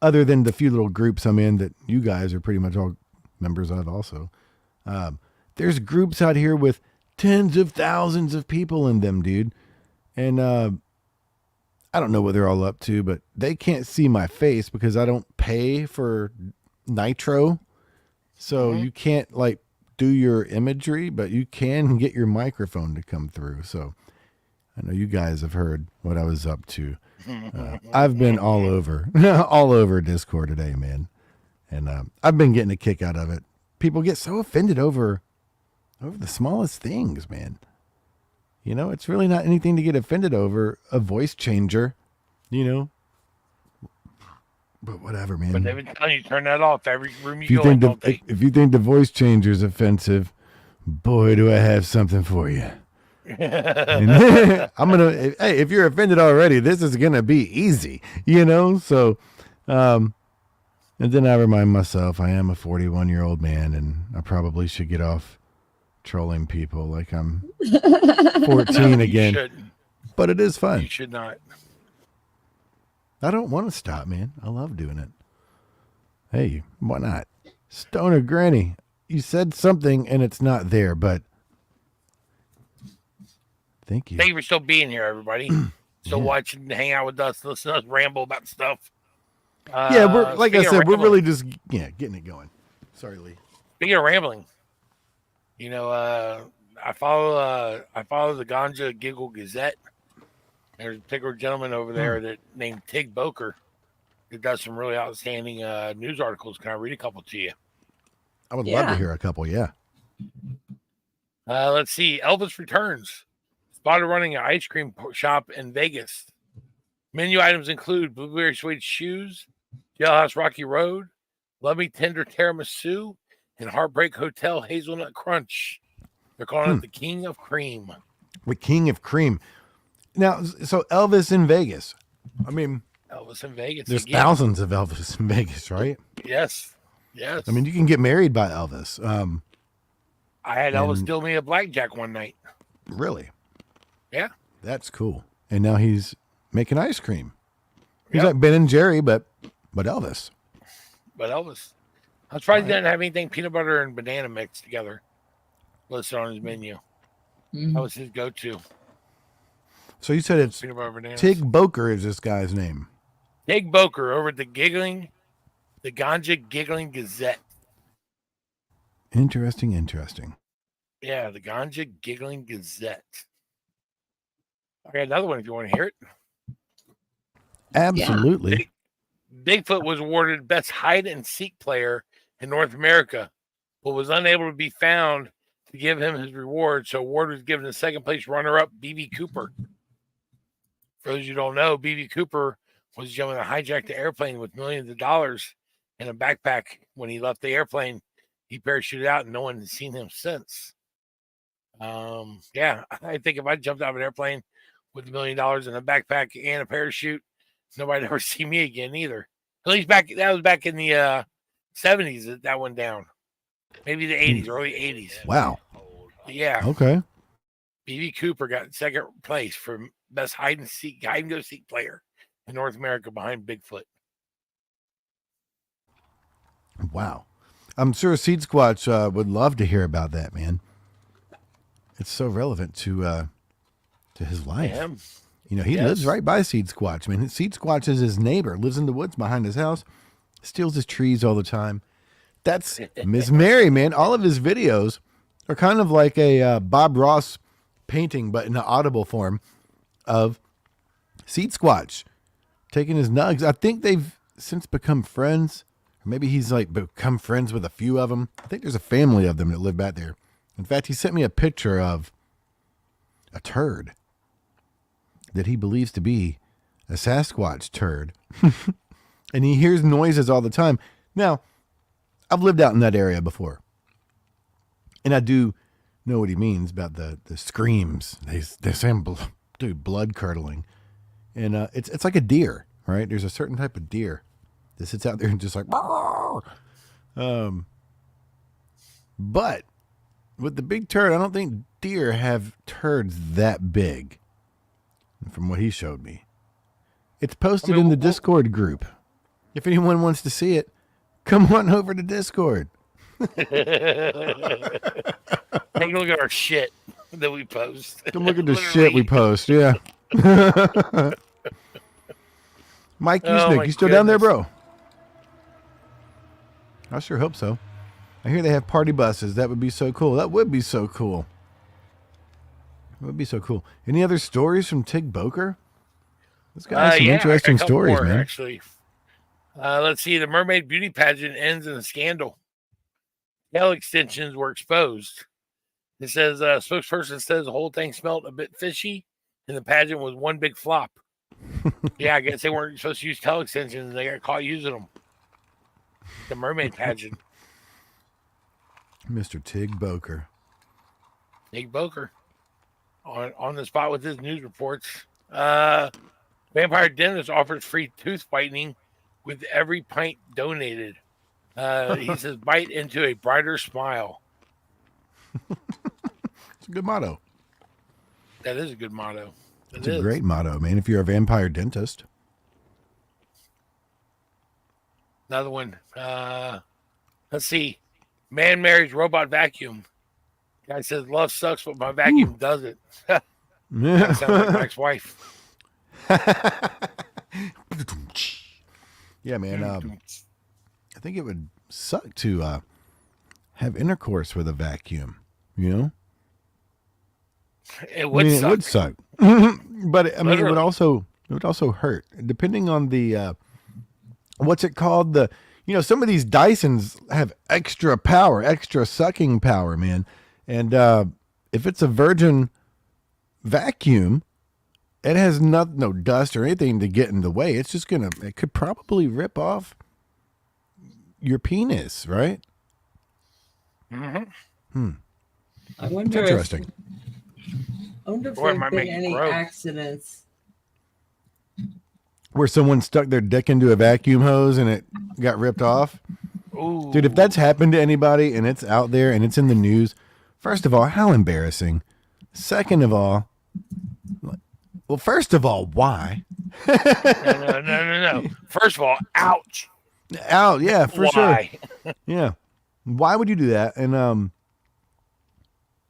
Other than the few little groups I'm in that you guys are pretty much all members of also. There's groups out here with tens of thousands of people in them, dude. And I don't know what they're all up to, but they can't see my face because I don't pay for Nitro. So you can't like do your imagery, but you can get your microphone to come through. So I know you guys have heard what I was up to. I've been all over Discord today, man. And I've been getting a kick out of it. People get so offended over the smallest things, man. You know, it's really not anything to get offended over. A voice changer, you know. But whatever, man.
But they've been telling you turn that off every room you go in, don't they?
If you think the voice changer is offensive, boy, do I have something for you. I'm gonna. Hey, if you're offended already, this is gonna be easy, you know. So, and then I remind myself I am a 41-year-old man, and I probably should get off trolling people like I'm 14 again.
Shouldn't.
But it is fun.
You should not.
I don't want to stop, man. I love doing it. Hey, why not? Stoner Granny, you said something and it's not there, but thank you.
Thank you for still being here, everybody. Still watching and hang out with us, listen to us ramble about stuff.
Yeah, we're like I said, we're really just getting it going. Sorry, Lee.
Speaking of rambling, you know, I follow the Ganja Giggle Gazette. There's a particular gentleman over there that named Tig Boker that does some really outstanding news articles. Can I read a couple to you?
I would love to hear a couple. Yeah.
Let's see. Elvis returns. Spotted running an ice cream shop in Vegas. Menu items include blueberry suede shoes, Jailhouse Rocky Road, Love Me Tender Tiramisu, and Heartbreak Hotel Hazelnut Crunch. They're calling it the King of Cream.
The King of Cream. Now, so Elvis in Vegas. I mean,
Elvis in Vegas.
There's thousands of Elvis in Vegas, right?
Yes. Yes.
I mean, you can get married by Elvis.
I had Elvis deal me a blackjack one night.
Really?
Yeah.
That's cool. And now he's making ice cream. He's like Ben and Jerry, but Elvis.
But Elvis. I'm surprised he didn't have anything peanut butter and banana mixed together listed on his menu. That was his go-to.
So you said it's Tig Boker is this guy's name.
Tig Boker over at the Ganja Giggling Gazette.
Interesting.
Yeah, the Ganja Giggling Gazette. I got another one if you want to hear it.
Absolutely.
Bigfoot was awarded Best Hide and Seek Player in North America, but was unable to be found to give him his reward. So award was given to second place runner-up B.B. Cooper. For those who don't know, B.B. Cooper was a gentleman that hijacked the airplane with millions of dollars in a backpack. When he left the airplane, he parachuted out and no one has seen him since. Yeah, I think if I jumped out of an airplane with $1 million in a backpack and a parachute, nobody'd ever see me again either. At least that was back in the 70s that went down. Maybe the 80s, early 80s.
Wow.
Yeah.
Okay.
B.B. Cooper got second place for Best hide and go seek player in North America behind Bigfoot.
Wow. I'm sure Seed Squatch would love to hear about that, man. It's so relevant to his life.
Yeah.
You know, he lives right by Seed Squatch, man. Seed Squatch is his neighbor, lives in the woods behind his house, steals his trees all the time. That's Miss Mary, man. All of his videos are kind of like a Bob Ross painting, but in an audible form of Seed Squatch taking his nugs. I think they've since become friends. Or maybe he's like become friends with a few of them. I think there's a family of them that live back there. In fact, he sent me a picture of a turd that he believes to be a Sasquatch turd. And he hears noises all the time. Now, I've lived out in that area before. And I do know what he means about the screams. They sound, dude, blood curdling. And it's like a deer, right? There's a certain type of deer that sits out there and just like, but with the big turd, I don't think deer have turds that big. From what he showed me, it's posted in the Discord group. If anyone wants to see it, come on over to Discord.
Take a look at our shit that we post.
Come look at the shit we post. Yeah. Mike Usenick, you still down there, bro? I sure hope so. I hear they have party buses. That would be so cool. That would be so cool. It would be so cool. Any other stories from Tig Boker? This guy has some interesting stories, more, man.
Actually, let's see. The mermaid beauty pageant ends in a scandal. Tail extensions were exposed. It says spokesperson says the whole thing smelled a bit fishy, and the pageant was one big flop. Yeah, I guess they weren't supposed to use tail extensions, and they got caught using them. The mermaid pageant.
Mr. Tig Boker.
Tig Boker. On the spot with his news reports. Vampire dentist offers free tooth whitening with every pint donated. He says, bite into a brighter smile.
It's a good motto.
That is a good motto.
It's a great motto, man, if you're a vampire dentist.
Another one. Let's see. Man marries robot vacuum. Guy says, love sucks, but my vacuum doesn't. That sounds like my ex-wife.
Yeah, man. I think it would suck to have intercourse with a vacuum, you know?
It would suck.
It would suck. But I mean, it would also hurt. Depending on the what's it called? Some of these Dysons have extra power, extra sucking power, man. And if it's a virgin vacuum, it has no dust or anything to get in the way. It's just it could probably rip off your penis, right?
Mm-hmm.
I wonder
interesting.
I wonder if there have been any accidents
where someone stuck their dick into a vacuum hose and it got ripped off.
Ooh.
Dude, if that's happened to anybody and it's out there and it's in the news, first of all, how embarrassing. Second of all, why?
No. First of all, ouch.
Out, yeah, for
why?
Sure. Yeah. Why would you do that? And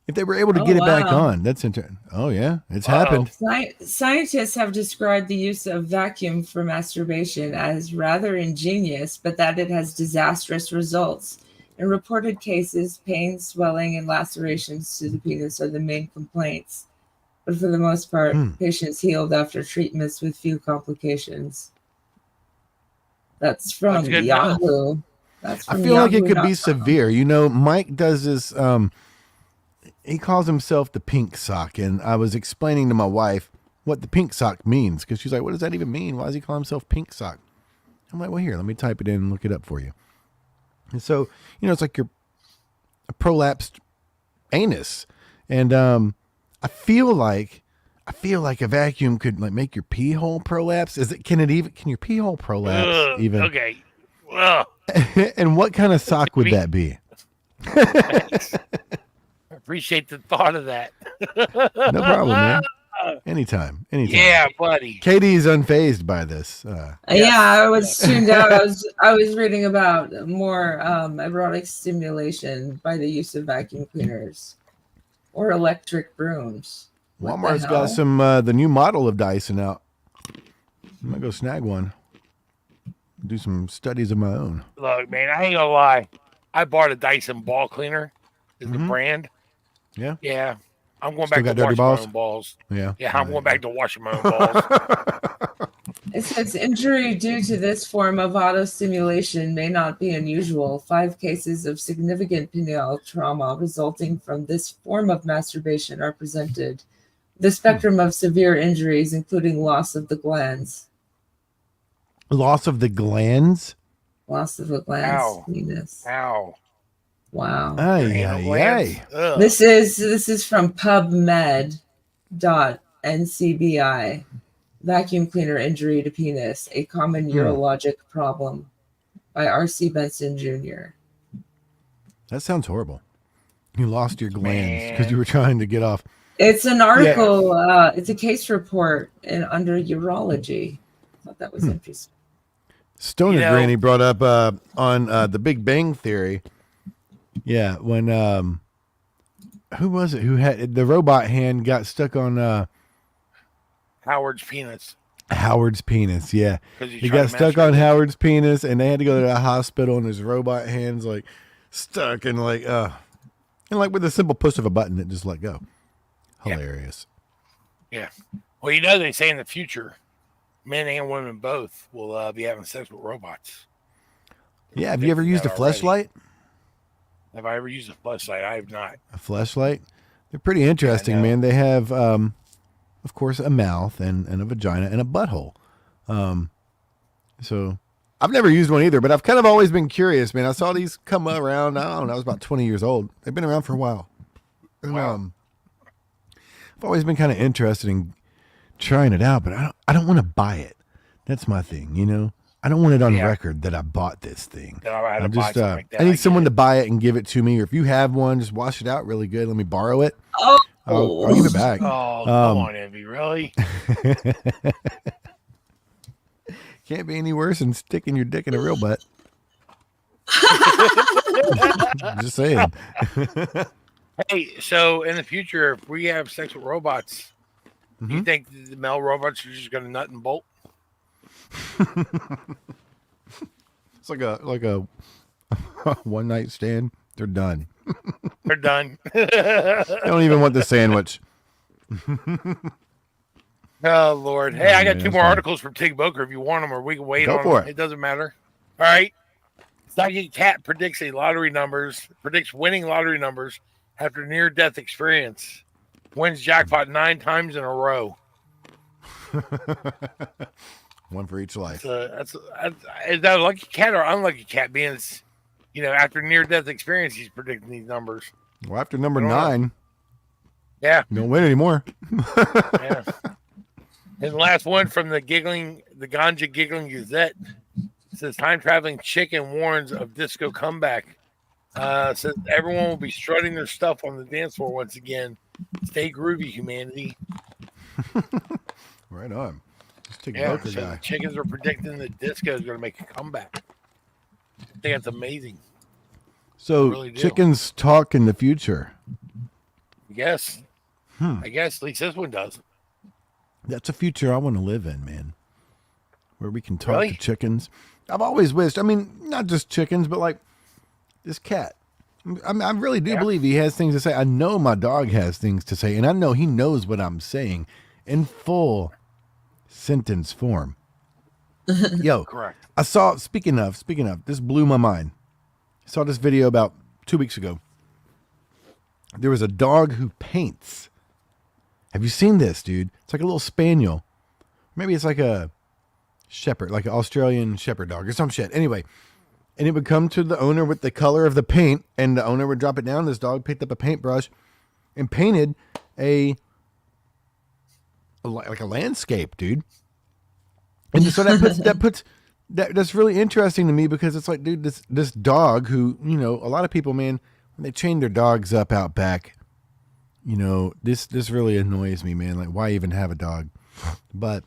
if they were able to get it back on, that's interesting. Oh, yeah, it's happened.
Scientists have described the use of vacuum for masturbation as rather ingenious, but that it has disastrous results. In reported cases, pain, swelling, and lacerations to the penis are the main complaints. But for the most part, patients healed after treatments with few complications. That's from Yahoo.
I feel like it could be severe. Mike does this. He calls himself the pink sock. And I was explaining to my wife what the pink sock means. Because she's like, what does that even mean? Why does he call himself pink sock? I'm like, well, here, let me type it in and look it up for you. And so, it's like your prolapsed anus. And I feel like a vacuum could make your pee hole prolapse. Can your pee hole prolapse even?
Okay.
And what kind of sock would that be?
I appreciate the thought of that.
No problem, man. Anytime.
Yeah, buddy.
Katie's unfazed by this.
I was tuned out. I was reading about more erotic stimulation by the use of vacuum cleaners or electric brooms.
Walmart's got some the new model of Dyson out. I'm gonna go snag one. Do some studies of my own.
Look, man, I ain't gonna lie. I bought a Dyson ball cleaner. Is the brand?
Yeah.
Yeah. I'm going
Still
back to washing my own balls.
Yeah.
Yeah, I'm going back to washing my own balls.
It says injury due to this form of auto-stimulation may not be unusual. 5 cases of significant pineal trauma resulting from this form of masturbation are presented. The spectrum of severe injuries, including loss of the glands.
Loss of the glands.
Loss of the glands.
Ow.
Penis.
Ow.
Wow.
Ay, ay, ay.
This is from PubMed.ncbi. Vacuum cleaner injury to penis, a common urologic problem, by R.C. Benson Jr.
That sounds horrible. You lost your glands because you were trying to get off.
It's an article. It's a case report under urology. I thought that was interesting.
Stoner Granny brought up on the Big Bang Theory. Yeah, when who was it who had the robot hand got stuck on
Howard's penis.
Howard's penis, yeah. He got stuck on Howard's penis, and they had to go to the hospital, and his robot hands like stuck, and like with a simple push of a button, it just let go. Hilarious.
Yeah. Well, they say in the future, men and women both will be having sex with robots.
Yeah. Have you ever used a fleshlight?
Have I ever used a fleshlight? I have not.
A fleshlight? They're pretty interesting, man. They have, of course, a mouth and a vagina and a butthole. So I've never used one either, but I've kind of always been curious, man. I saw these come around. I don't know. I was about 20 years old. They've been around for a while. And, I've always been kind of interested in trying it out, but I don't want to buy it. That's my thing, you know. I don't want it on record that I bought this thing.
I
need someone to buy it and give it to me, or if you have one, just wash it out really good. Let me borrow it. I'll give it back.
Oh, come on, Envy, really?
Can't be any worse than sticking your dick in a real butt. Just saying.
Hey, so in the future, if we have sex with robots, do you think the male robots are just going to nut and bolt?
It's like a one night stand. They're done.
They're done.
They don't even want the sandwich.
Oh, Lord. Hey, I got two more articles from Tig Boker if you want them, or we can wait
Go
on
for
them.
it.
It doesn't matter. All right. Psychic Cat predicts winning lottery numbers after near-death experience. Wins jackpot 9 times in a row.
One for each life.
Is that a lucky cat or unlucky cat? Being, after near-death experience, he's predicting these numbers.
Well, after number 9,
you
don't win anymore.
Yeah. And the last one from the Ganja Giggling Gazette says time-traveling chicken warns of disco comeback. Says everyone will be strutting their stuff on the dance floor once again. Stay groovy, humanity.
Right on.
So the chickens are predicting that disco is going to make a comeback. I think that's amazing.
So
really
chickens talk in the future.
Yes. I guess at least this one does.
That's a future I want to live in, man. Where we can talk to chickens. I've always wished, not just chickens, but like this cat. I really do believe he has things to say. I know my dog has things to say, and I know he knows what I'm saying in full sentence form. Yo,
correct.
I saw, speaking of, this blew my mind. I saw this video about 2 weeks ago. There was a dog who paints. Have you seen this, dude? It's like a little spaniel. Maybe it's like a shepherd, like an Australian shepherd dog or some shit. Anyway, and it would come to the owner with the color of the paint, and the owner would drop it down. This dog picked up a paintbrush and painted like a landscape, dude. And so that's really interesting to me, because it's like, dude, this dog who, a lot of people, man, when they chain their dogs up out back, this really annoys me, man. Like, why even have a dog? But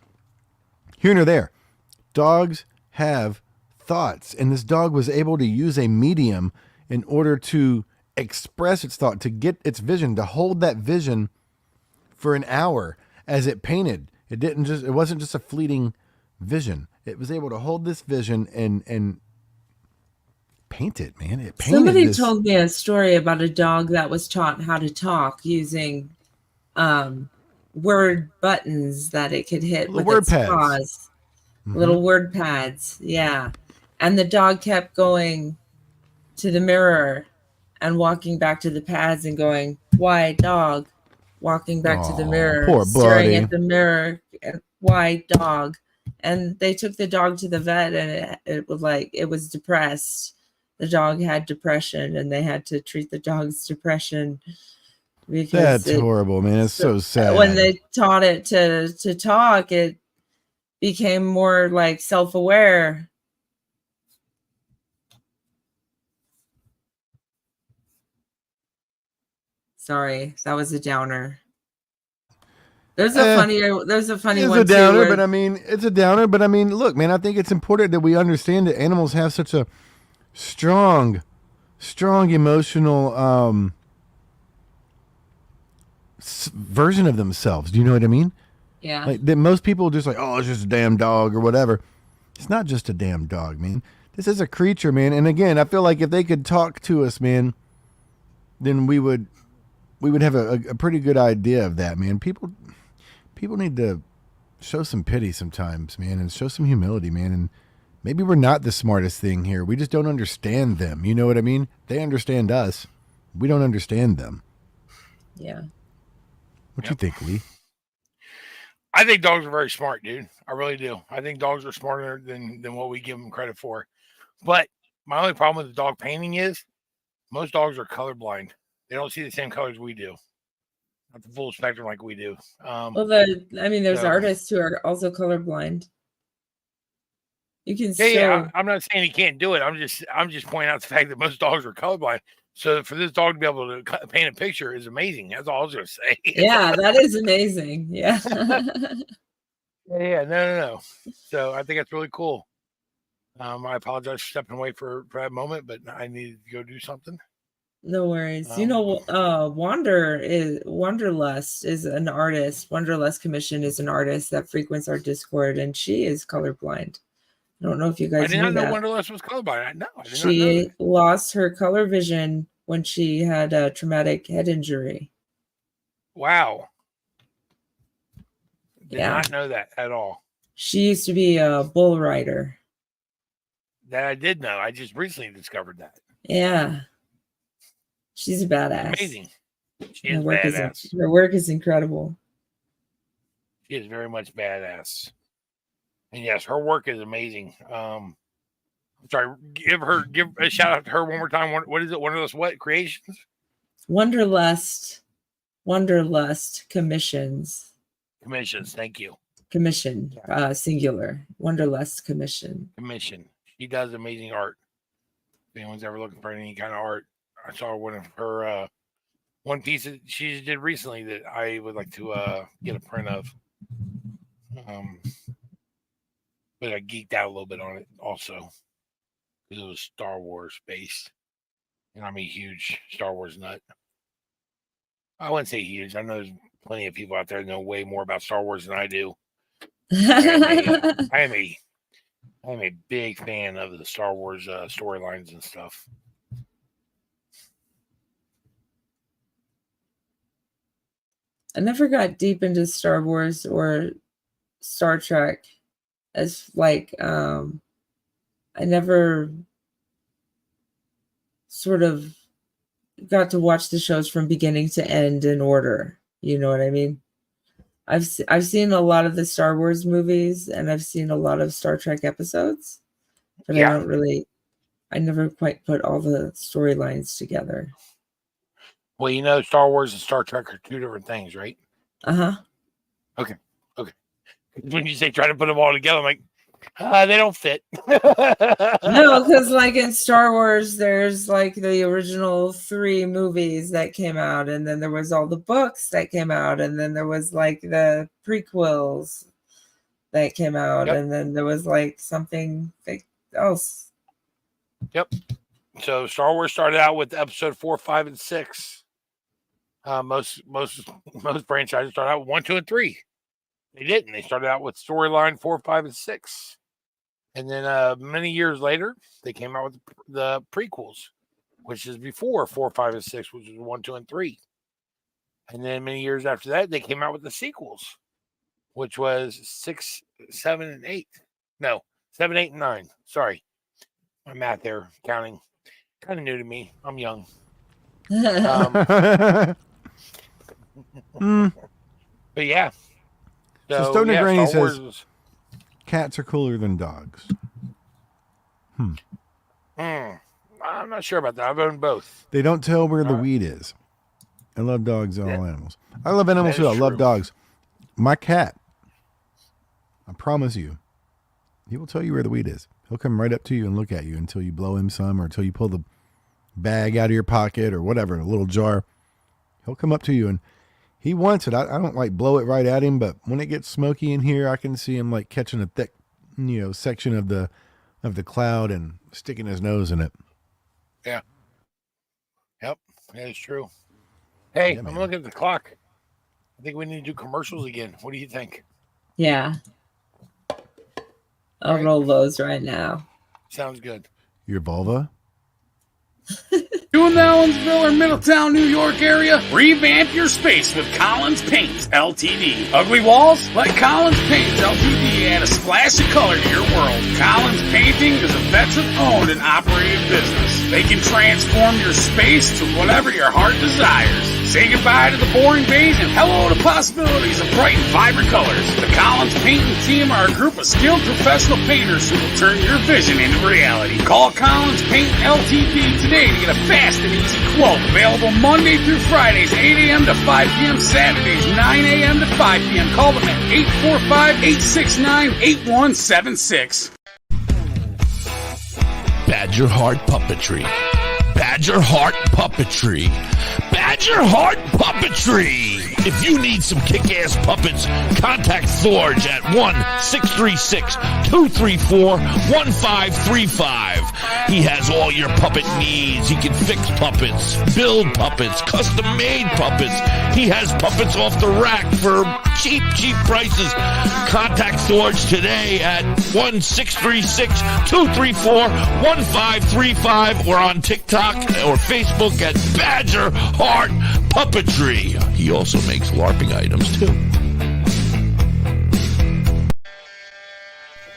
here nor there, dogs have thoughts, and this dog was able to use a medium in order to express its thought, to get its vision, to hold that vision for an hour as it painted. It wasn't just a fleeting vision. It was able to hold this vision and paint it, man. It painted.
Somebody told me a story about a dog that was taught how to talk using word buttons that it could hit with its paws. Little word pads, yeah. And the dog kept going to the mirror and walking back to the pads and going, "Why, dog?" Walking back to the mirror,
poor
staring
buddy.
at the mirror, and "Why, dog?" And they took the dog to the vet, and it was depressed. The dog had depression, and they had to treat the dog's depression because
That's horrible, man. It's so sad.
When they taught it to talk, it became more like self-aware. Sorry, that was a downer. There's a funny one. It's a
downer, but I mean, it's a downer. But I mean, look, man, I think it's important that we understand that animals have such a strong emotional version of themselves. Do you know what I mean?
Yeah.
Like that most people just like, oh, it's just a damn dog or whatever. It's not just a damn dog, man. This is a creature, man. And again, I feel like if they could talk to us, man, then we would have a pretty good idea of that, man. People need to show some pity sometimes, man, and show some humility, man. And maybe we're not the smartest thing here. We just don't understand them. You know what I mean? They understand us. We don't understand them.
Yeah.
What you think, Lee?
I think dogs are very smart, dude. I really do. I think dogs are smarter than what we give them credit for. But my only problem with the dog painting is most dogs are colorblind. They don't see the same colors we do. Not the full spectrum like we do.
There's artists who are also colorblind. You can
I'm not saying he can't do it. I'm just pointing out the fact that most dogs are colorblind. So for this dog to be able to paint a picture is amazing. That's all I was going to say.
Yeah, that is amazing. Yeah.
No. So I think that's really cool. I apologize for stepping away for that moment, but I needed to go do something.
No worries. Wanderlust is an artist. Wanderlust Commission is an artist that frequents our Discord, and she is colorblind. I don't know if you guys knew that. I did not know
Wanderlust was colorblind. I did not know
she lost her color vision when she had a traumatic head injury.
Wow. Did not know that at all.
She used to be a bull rider.
That I did know. I just recently discovered that.
Yeah. She's a badass.
Amazing. She is badass.
Her work is incredible.
She is very much badass. And yes, her work is amazing. I'm sorry, give a shout out to her one more time. What is it? Wanderlust what? Creations?
Wanderlust Commissions.
Commissions, thank you.
Commission, singular. Wanderlust Commission.
She does amazing art. If anyone's ever looking for any kind of art, I saw one of her one piece that she did recently that I would like to get a print of. But I geeked out a little bit on it also because it was Star Wars based, and I'm a huge Star Wars nut. I wouldn't say huge. I know there's plenty of people out there that know way more about Star Wars than I do. I am a big fan of the Star Wars storylines and stuff.
I never got deep into Star Wars or Star Trek as like I never sort of got to watch the shows from beginning to end in order. You know what I mean? I've seen a lot of the Star Wars movies and I've seen a lot of Star Trek episodes, but I never quite put all the storylines together.
Well, you know, Star Wars and Star Trek are two different things, right?
Uh-huh.
Okay. When you say try to put them all together, I'm like, they don't fit.
No, because like in Star Wars, there's like the original 3 movies that came out, and then there was all the books that came out, and then there was like the prequels that came out, and then there was like something else.
Yep. So Star Wars started out with episode 4, 5, and 6. Most franchises start out with 1, 2, and 3. They didn't. They started out with storyline 4, 5, and 6. And then many years later, they came out with the prequels, which is before 4, 5, and 6, which is 1, 2, and 3. And then many years after that, they came out with the sequels, which was 6, 7, and 8. No, 7, 8, and 9. Sorry. My math there, counting. Kind of new to me. I'm young. But yeah.
So Stoner Granny says, cats are cooler than dogs?
I'm not sure about that. I've owned both.
They don't tell where the weed is. I love dogs and all animals. I love animals too. I love dogs. My cat, I promise you, he will tell you where the weed is. He'll come right up to you and look at you until you blow him some, or until you pull the bag out of your pocket or whatever, a little jar. He'll come up to you and he wants it. I don't like blow it right at him, but when it gets smoky in here, I can see him like catching a thick, section of the cloud and sticking his nose in it.
Yeah. Yep, that is true. Hey, I'm looking at the clock. I think we need to do commercials again. What do you think?
Yeah. I'll roll those right now.
Sounds good.
Your vulva?
You in the Ellensville or Middletown, New York area? Revamp your space with Collins Paints Ltd. Ugly walls? Let Collins Paints Ltd add a splash of color to your world. Collins Painting is a veteran-owned and operated business. They can transform your space to whatever your heart desires. Say goodbye to the boring beige and hello to possibilities of bright and vibrant colors. The Collins Painting team are a group of skilled professional painters who will turn your vision into reality. Call Collins Paint Ltd today to get a fast and easy quote. Available Monday through Fridays, 8 a.m. to 5 p.m. Saturdays, 9 a.m. to 5 p.m. Call them at 845-869-8176.
Badger Heart Puppetry. Badger Heart Puppetry. Badger Heart Puppetry. If you need some kick-ass puppets, contact Thorge at 1-636-234-1535. He has all your puppet needs. He can fix puppets, build puppets, custom-made puppets. He has puppets off the rack for cheap prices. Contact Thorge today at 1-636-234-1535 or on TikTok or Facebook at Badger Heart Puppetry. He also makes LARPing items too.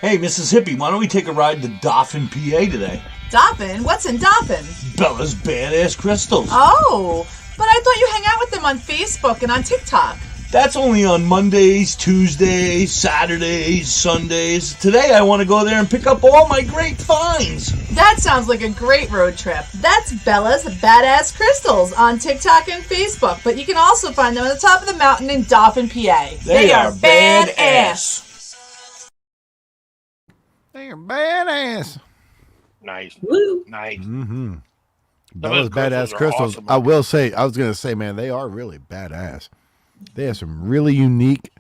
Hey, Mrs. Hippie, why don't we take a ride to Dauphin, PA today?
Dauphin? What's in Dauphin?
Bella's Badass Crystals.
Oh, but I thought you hang out with them on Facebook and on TikTok.
That's only on Mondays, Tuesdays, Saturdays, Sundays. Today I want to go there and pick up all my great finds.
That sounds like a great road trip. That's Bella's Badass Crystals on TikTok and Facebook, but you can also find them on the top of the mountain in Dauphin, PA.
They are badass.
They are badass.
Nice.
Woo.
Nice.
Mm-hmm.
Those
Bella's Badass Crystals.
awesome.
I was going to say, man, they are really badass. They have some really unique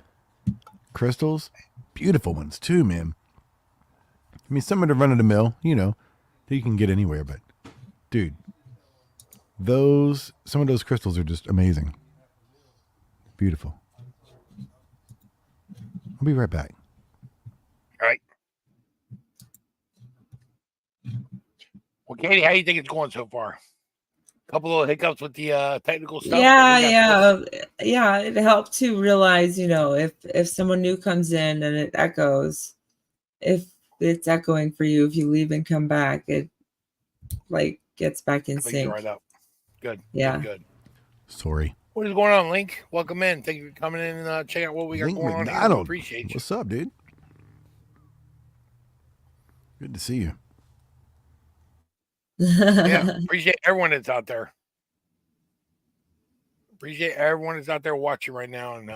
crystals. Beautiful ones, too, man. I mean, some of the run-of-the-mill, that you can get anywhere. But, dude, some of those crystals are just amazing. Beautiful. I'll be right back.
All right. Well, Katie, how do you think it's going so far? Couple of hiccups with the technical stuff.
Yeah. It helped to realize, if someone new comes in and it echoes, if it's echoing for you, if you leave and come back, it gets back in sync.
Right up. Good.
Yeah.
Good.
Sorry.
What is going on, Link? Welcome in. Thank you for coming in and checking out what we got
Link
going on here.
McDonald.
Appreciate you.
What's up, dude? Good to see you.
Yeah, appreciate everyone that's out there. Appreciate everyone that's out there watching right now and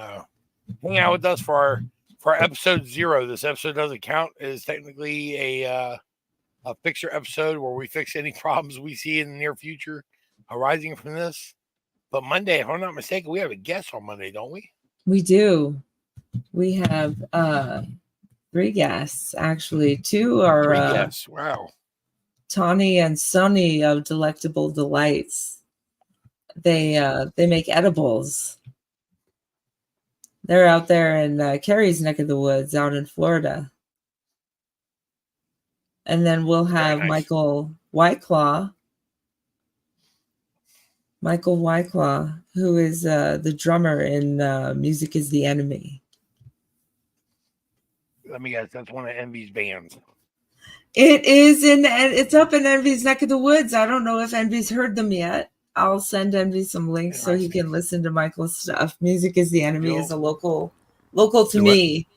hang out with us for our episode 0. This episode doesn't count. It is technically a fixer episode where we fix any problems we see in the near future arising from this. But Monday, if I'm not mistaken, we have a guest on Monday, don't we?
We do. We have 3 guests, actually. 2 are
3 guests. Wow.
Tawny and Sunny of Delectable Delights. They make edibles. They're out there in Carrie's neck of the woods, out in Florida. And then we'll have
nice.
Michael Whiteclaw. Who is the drummer in Music is the Enemy.
Let me guess, that's one of Envy's bands.
It is it's up in Envy's neck of the woods. I don't know if Envy's heard them yet. I'll send Envy some links so he can listen to Michael's stuff. Music is the Enemy is a local to me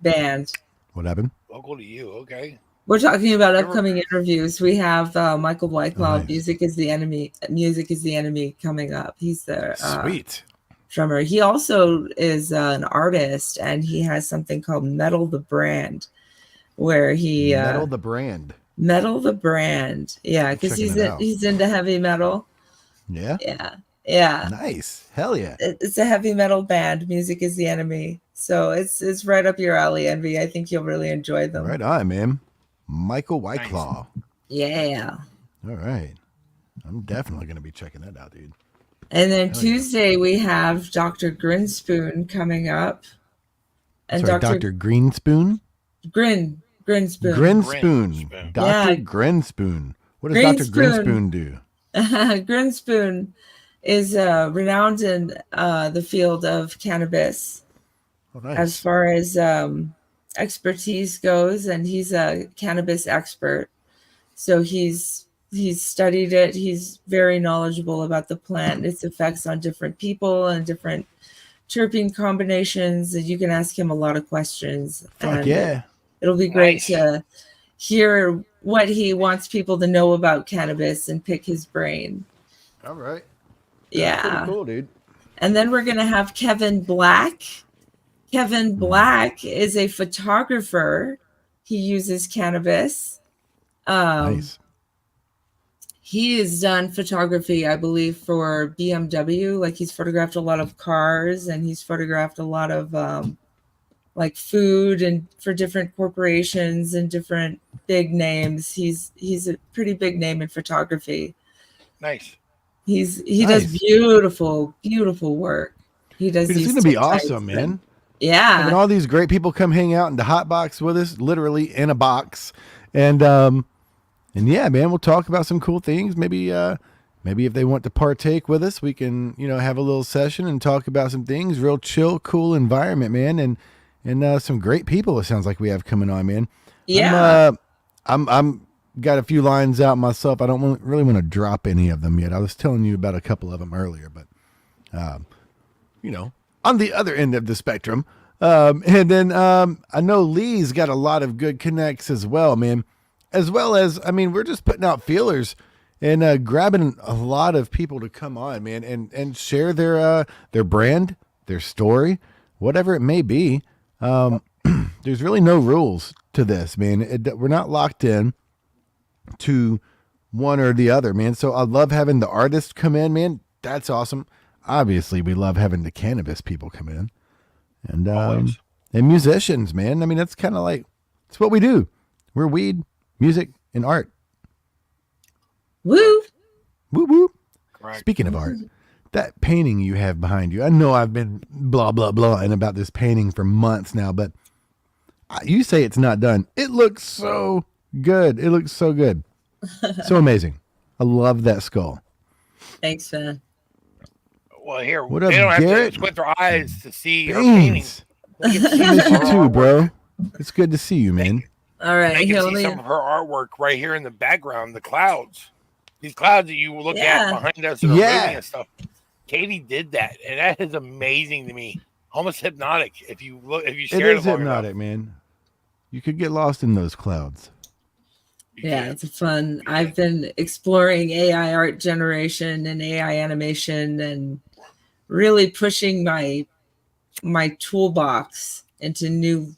band.
What happened?
Local to you, okay.
We're talking about upcoming interviews. We have Michael Whitecloud,
nice.
Music is the Enemy. Music is the Enemy coming up. He's the
Sweet.
drummer. He also is an artist, and he has something called Metal the Brand, where he
Metal the Brand.
Metal the Brand. Yeah, because he's into heavy metal.
Yeah.
Yeah.
Nice. Hell yeah.
It's a heavy metal band. Music is the Enemy. So it's right up your alley, Envy. I think you'll really enjoy them.
Right on, man. Michael Whiteclaw.
Nice. Yeah.
All right. I'm definitely going to be checking that out, dude.
And then Tuesday we have Dr. Grinspoon coming up. And
sorry, Dr. Greenspoon?
Grinspoon.
Grinspoon. Dr. Grinspoon. What does Dr. Grinspoon do?
Grinspoon is renowned in the field of cannabis.
Oh, nice.
As far as expertise goes, and he's a cannabis expert. So he's studied it. He's very knowledgeable about the plant, its effects on different people and different terpene combinations. And you can ask him a lot of questions.
Fuck yeah.
It'll be great to hear what he wants people to know about cannabis and pick his brain.
All right.
Yeah.
That's pretty cool, dude.
And then we're going to have Kevin Black. Kevin Black is a photographer. He uses cannabis.
Nice.
He has done photography, I believe, for BMW. Like he's photographed a lot of cars, and he's photographed a lot of like food and for different corporations and different big names. He's a pretty big name in photography.
Nice.
He does beautiful work. He does.
It's going to be awesome, man.
Yeah.
Having all these great people come hang out in the hot box with us, literally in a box. And yeah, man, we'll talk about some cool things. Maybe if they want to partake with us, we can, have a little session and talk about some things. Real chill, cool environment, man. And some great people it sounds like we have coming on, man.
Yeah.
I'm got a few lines out myself. I don't really want to drop any of them yet. I was telling you about a couple of them earlier, but on the other end of the spectrum. And then I know Leigh's got a lot of good connects as well, man. As well as, we're just putting out feelers and grabbing a lot of people to come on, man, and share their brand, their story, whatever it may be. There's really no rules to this, man. We're not locked in to one or the other, man. So I love having the artists come in, man. That's awesome. Obviously, we love having the cannabis people come in, and musicians, man. That's kind of like it's what we do. We're weed, music, and art.
Woo,
woo, woo.
Correct.
Speaking of art, that painting you have behind you. I know I've been blah blah blah and about this painting for months now, but you say it's not done. It looks so good. It looks so good, so amazing. I love that skull.
Thanks, man.
Well, here,
what
they
up,
don't
Garrett?
have to squint their eyes to see her paintings.
I miss you too, bro. It's good to see you, man.
All right.
I can see some of her artwork right here in the background, the clouds. These clouds that you look at behind us that are moving and stuff. Katie did that, and that is amazing to me. Almost hypnotic. If you stare
it is hypnotic, man. You could get lost in those clouds.
Yeah, it's fun. I've been exploring AI art generation and AI animation and really pushing my toolbox into new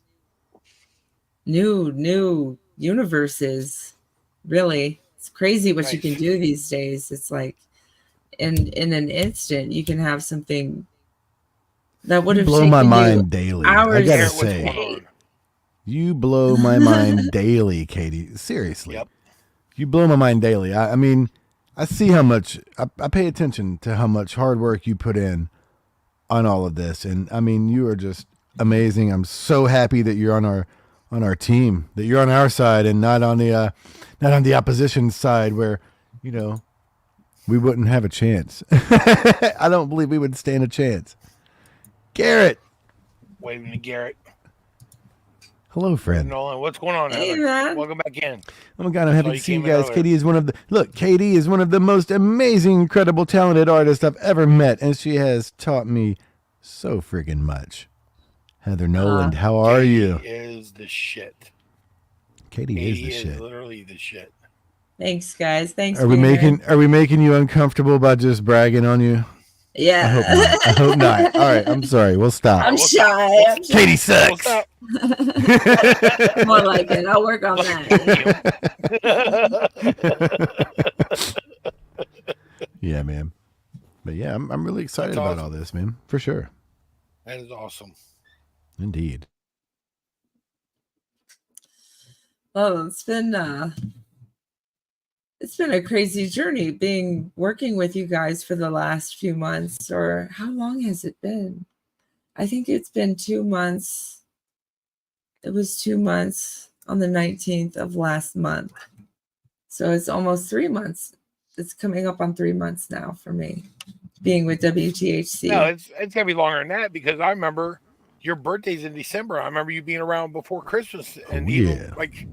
universes. Really, it's crazy what you can do these days. It's like in an instant you can have something that would have
blow my mind daily. I gotta say, you blow my mind daily, Katie. Seriously, you blow my mind daily. I see how much I pay attention to how much hard work you put in on all of this, and you are just amazing. I'm so happy that you're on our team, that you're on our side and not on the opposition side where we wouldn't have a chance. I don't believe we would stand a chance. Garrett.
Wait a minute, Garrett.
Hello, friend.
Nolan, what's going on?
Hey, man.
Welcome back in.
Oh my God, I'm happy to see you guys. Katie is one of the most amazing, incredible, talented artists I've ever met, and she has taught me so friggin' much. Heather Noland, how are you?
Is the shit.
Katie is the shit.
Literally the shit.
Thanks, guys. Thanks.
Are we making you uncomfortable by just bragging on you?
Yeah.
I hope not. All right, I'm sorry. We'll stop.
I'm shy.
Katie sucks.
More like it. I'll work on that.
Yeah, man. But yeah, I'm really excited about all this, man. For sure.
That is awesome.
Indeed.
Well, it's been a crazy journey working with you guys for the last few months. Or how long has it been? I think it's been 2 months. It was 2 months on the 19th of last month. So it's almost 3 months. It's coming up on 3 months now for me being with WTHC.
No, it's gonna be longer than that because I remember your birthday's in December. I remember you being around before Christmas and even like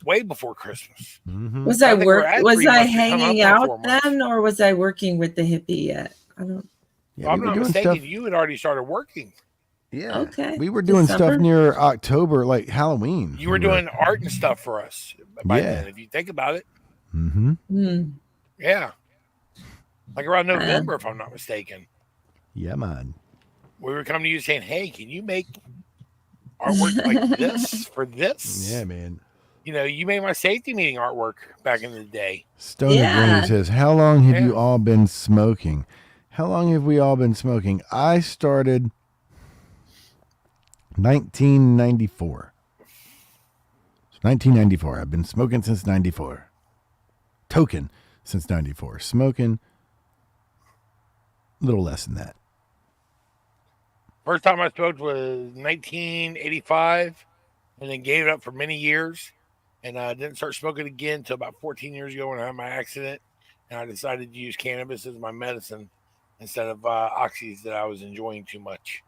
way before Christmas.
Mm-hmm.
Was I hanging out then, or was I working with the Hippie yet? I don't.
Yeah,
well, I'm not mistaken. You had already started working.
Yeah.
Okay.
We were doing stuff near October, like Halloween.
You were doing art and stuff for us by then, if you think about it.
Mm-hmm.
Yeah. Like around November, if I'm not mistaken.
Yeah, man.
We were coming to you saying, hey, can you make artwork like this for this?
Yeah, man.
You know, you made my safety meeting artwork back in the day.
Stoner Green says, how long have you all been smoking? How long have we all been smoking? I started 1994. So 1994. I've been smoking since 94. Token since 94. Smoking a little less than that.
First time I smoked was 1985 and then gave it up for many years. And I didn't start smoking again until about 14 years ago when I had my accident. And I decided to use cannabis as my medicine instead of oxys that I was enjoying too much.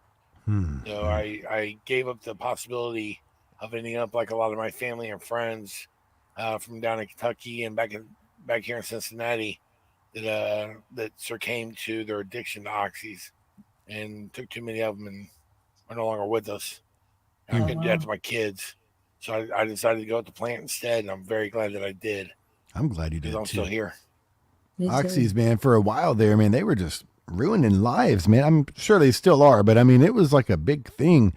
So I gave up the possibility of ending up like a lot of my family and friends from down in Kentucky and back here in Cincinnati that succumbed to their addiction to oxys and took too many of them and are no longer with us. And I couldn't do that to my kids. So I decided to go with the plant instead, and I'm very glad that I did.
I'm glad you did,
I'm still here.
Oxys, man, for a while there, man, they were just ruining lives, man. I'm sure they still are, but I mean, it was like a big thing,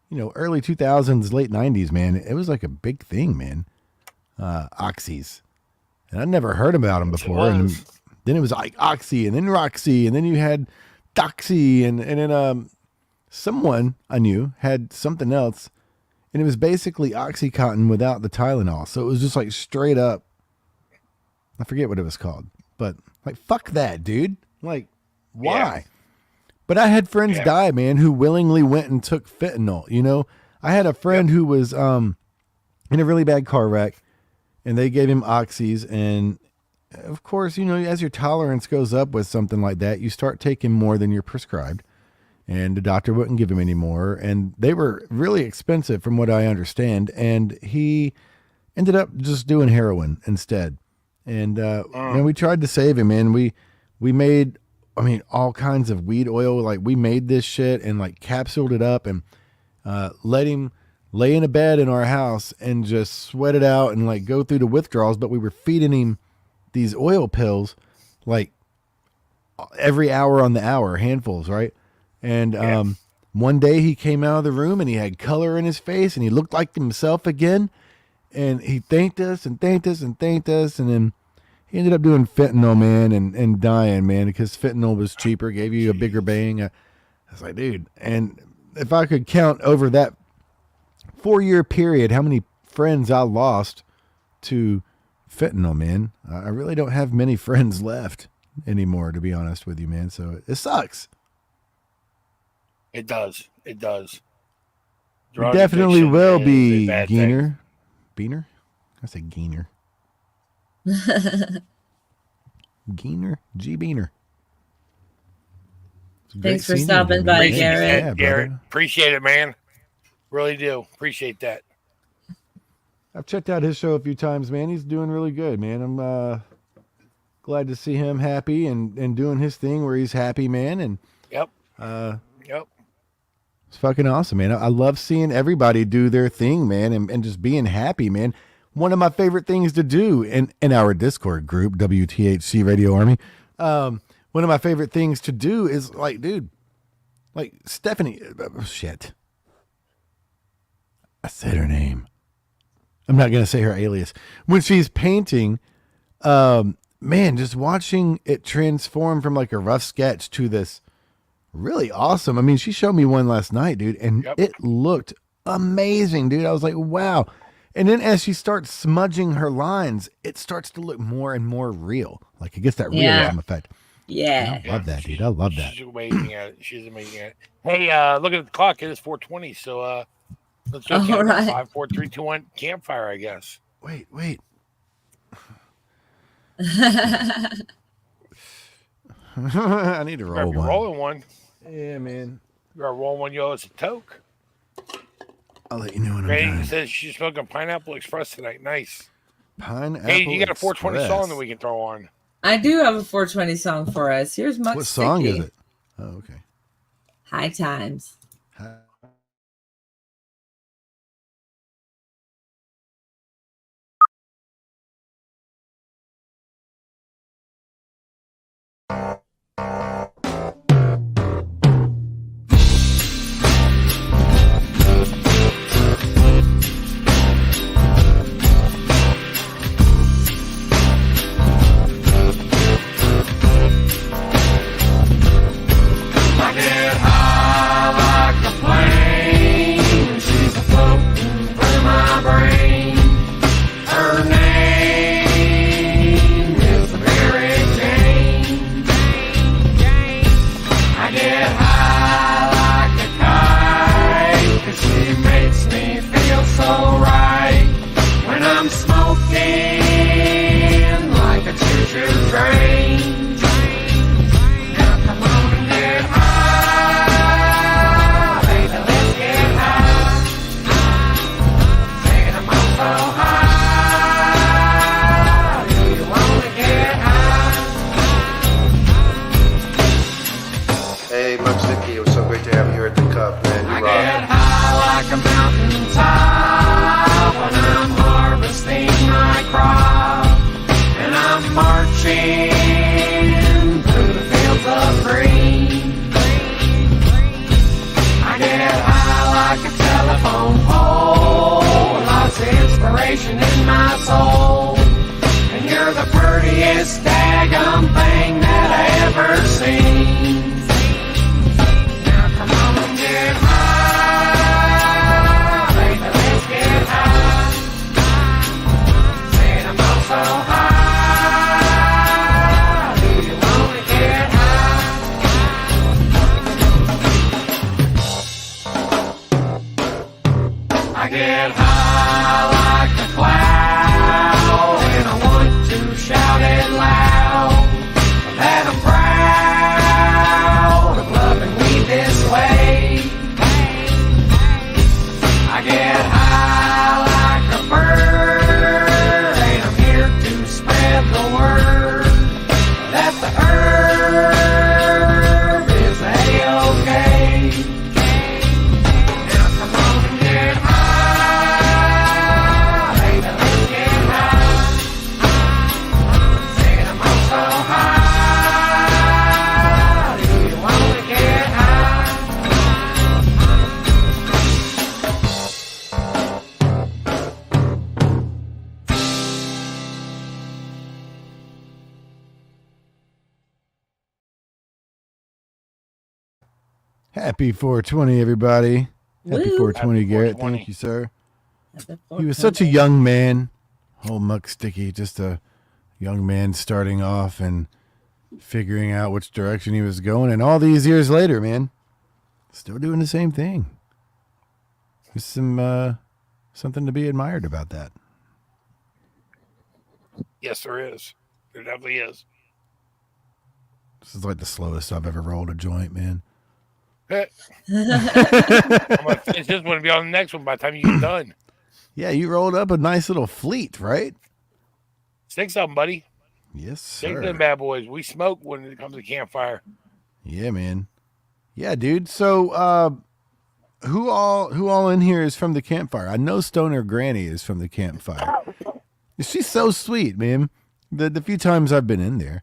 you know, early 2000s, late 90s, man. It was like a big thing, man. Oxys. And I'd never heard about them before. And then it was like Oxy, and then Roxy, and then you had Doxy, and then someone I knew had something else. And it was basically Oxycontin without the Tylenol. So it was just like straight up. I forget what it was called. But like, fuck that, dude. Like, why? Yeah. But I had friends die, man, who willingly went and took fentanyl. You know, I had a friend who was in a really bad car wreck. And they gave him oxys. And of course, you know, as your tolerance goes up with something like that, you start taking more than you're prescribed. And the doctor wouldn't give him any more. And they were really expensive from what I understand. And he ended up just doing heroin instead. And and we tried to save him, man. We made, I mean, all kinds of weed oil. Like, we made this shit and like capsuled it up and let him lay in a bed in our house and just sweat it out and like go through the withdrawals. But we were feeding him these oil pills like every hour on the hour, handfuls, right? And one day he came out of the room and he had color in his face and he looked like himself again. And he thanked us and thanked us and thanked us. And then he ended up doing fentanyl, man, and dying, man, because fentanyl was cheaper, gave you a bigger bang. I was like, dude. And if I could count over that 4-year period how many friends I lost to fentanyl, man, I really don't have many friends left anymore, to be honest with you, man. So it sucks.
It does. It does.
It definitely will be Geener. Beaner? I say Geener. Geener? G. Beaner.
Thanks for stopping by, Garrett.
Yeah, Garrett. Appreciate it, man. Really do. Appreciate that.
I've checked out his show a few times, man. He's doing really good, man. I'm glad to see him happy and doing his thing where he's happy, man. And
Yep.
It's fucking awesome, man. I love seeing everybody do their thing, man, and just being happy, man. One of my favorite things to do in our Discord group, WTHC Radio Army, one of my favorite things to do is like, dude, like Stephanie, shit. I said her name. I'm not going to say her alias. When she's painting, man, just watching it transform from like a rough sketch to this really awesome. I mean, she showed me one last night, dude, and it looked amazing, dude. I was like, wow. And then as she starts smudging her lines, it starts to look more and more real. Like it gets that realism effect.
Yeah.
I love that, dude. I love that.
She's amazing at it. She's amazing at it. Hey, look at the clock. It is 4:20. So let's go.
All right.
5, 4, 3, 2, 1. Campfire, I guess.
Wait. I need to roll one.
Rolling one.
Yeah, man.
You gotta roll one. You owe us a toke.
I'll let you know when I'm
Randy
done.
says she's smoking Pineapple Express tonight. Nice.
Pineapple.
Hey, you got a 420
Express.
song that we can throw on.
I do have a 420 song for us. Here's Muck
What song
Sticky.
is it? Oh, okay.
High Times.
I get high like a plane, and she's floating through my brain. Her name is Mary Jane. I get high like a kite, 'cause she makes me feel so right. When I'm smoking like a choo-choo train. Now come on and get high, baby, let's get high. Saying I'm all so high, do you wanna get high?
Hey, Muck Sticky, it was so great to have you here at the Cup, man. You
I get high like a mountain top when I'm harvesting my crop, and I'm marching through the fields of green. I get high like a telephone pole, lots of inspiration in my soul, and you're the prettiest daggum thing that I ever seen. Now come on and get high, baby, let's get high. Saying I'm all so high, do you wanna get high? I get high like a cloud, and I want to shout it loud, that I'm proud of loving me this way. I get high like a bird, and I'm here to spread the word that the herb is A-OK. Now come on and get high, baby, let's get high. Saying I'm all so high, do you wanna get high?
Happy 420, everybody. Happy
Woo.
420,
Happy
Garrett.
420.
Thank you, sir.
Happy
He was such a
420.
young man. Oh, Muck Sticky, just a young man starting off and figuring out which direction he was going. And all these years later, man, still doing the same thing. There's some something to be admired about that.
Yes, there is. There definitely is.
This is like the slowest I've ever rolled a joint, man.
I'm gonna finish this one and be on the next one by the time you get done.
Yeah, you rolled up a nice little fleet, right?
6 of them, buddy.
Yes,
6 of
sir.
them bad boys. We smoke when it comes to campfire.
Yeah, man. Yeah, dude. So who all in here is from the campfire? I know Stoner Granny is from the campfire. She's so sweet, man. The few times I've been in there,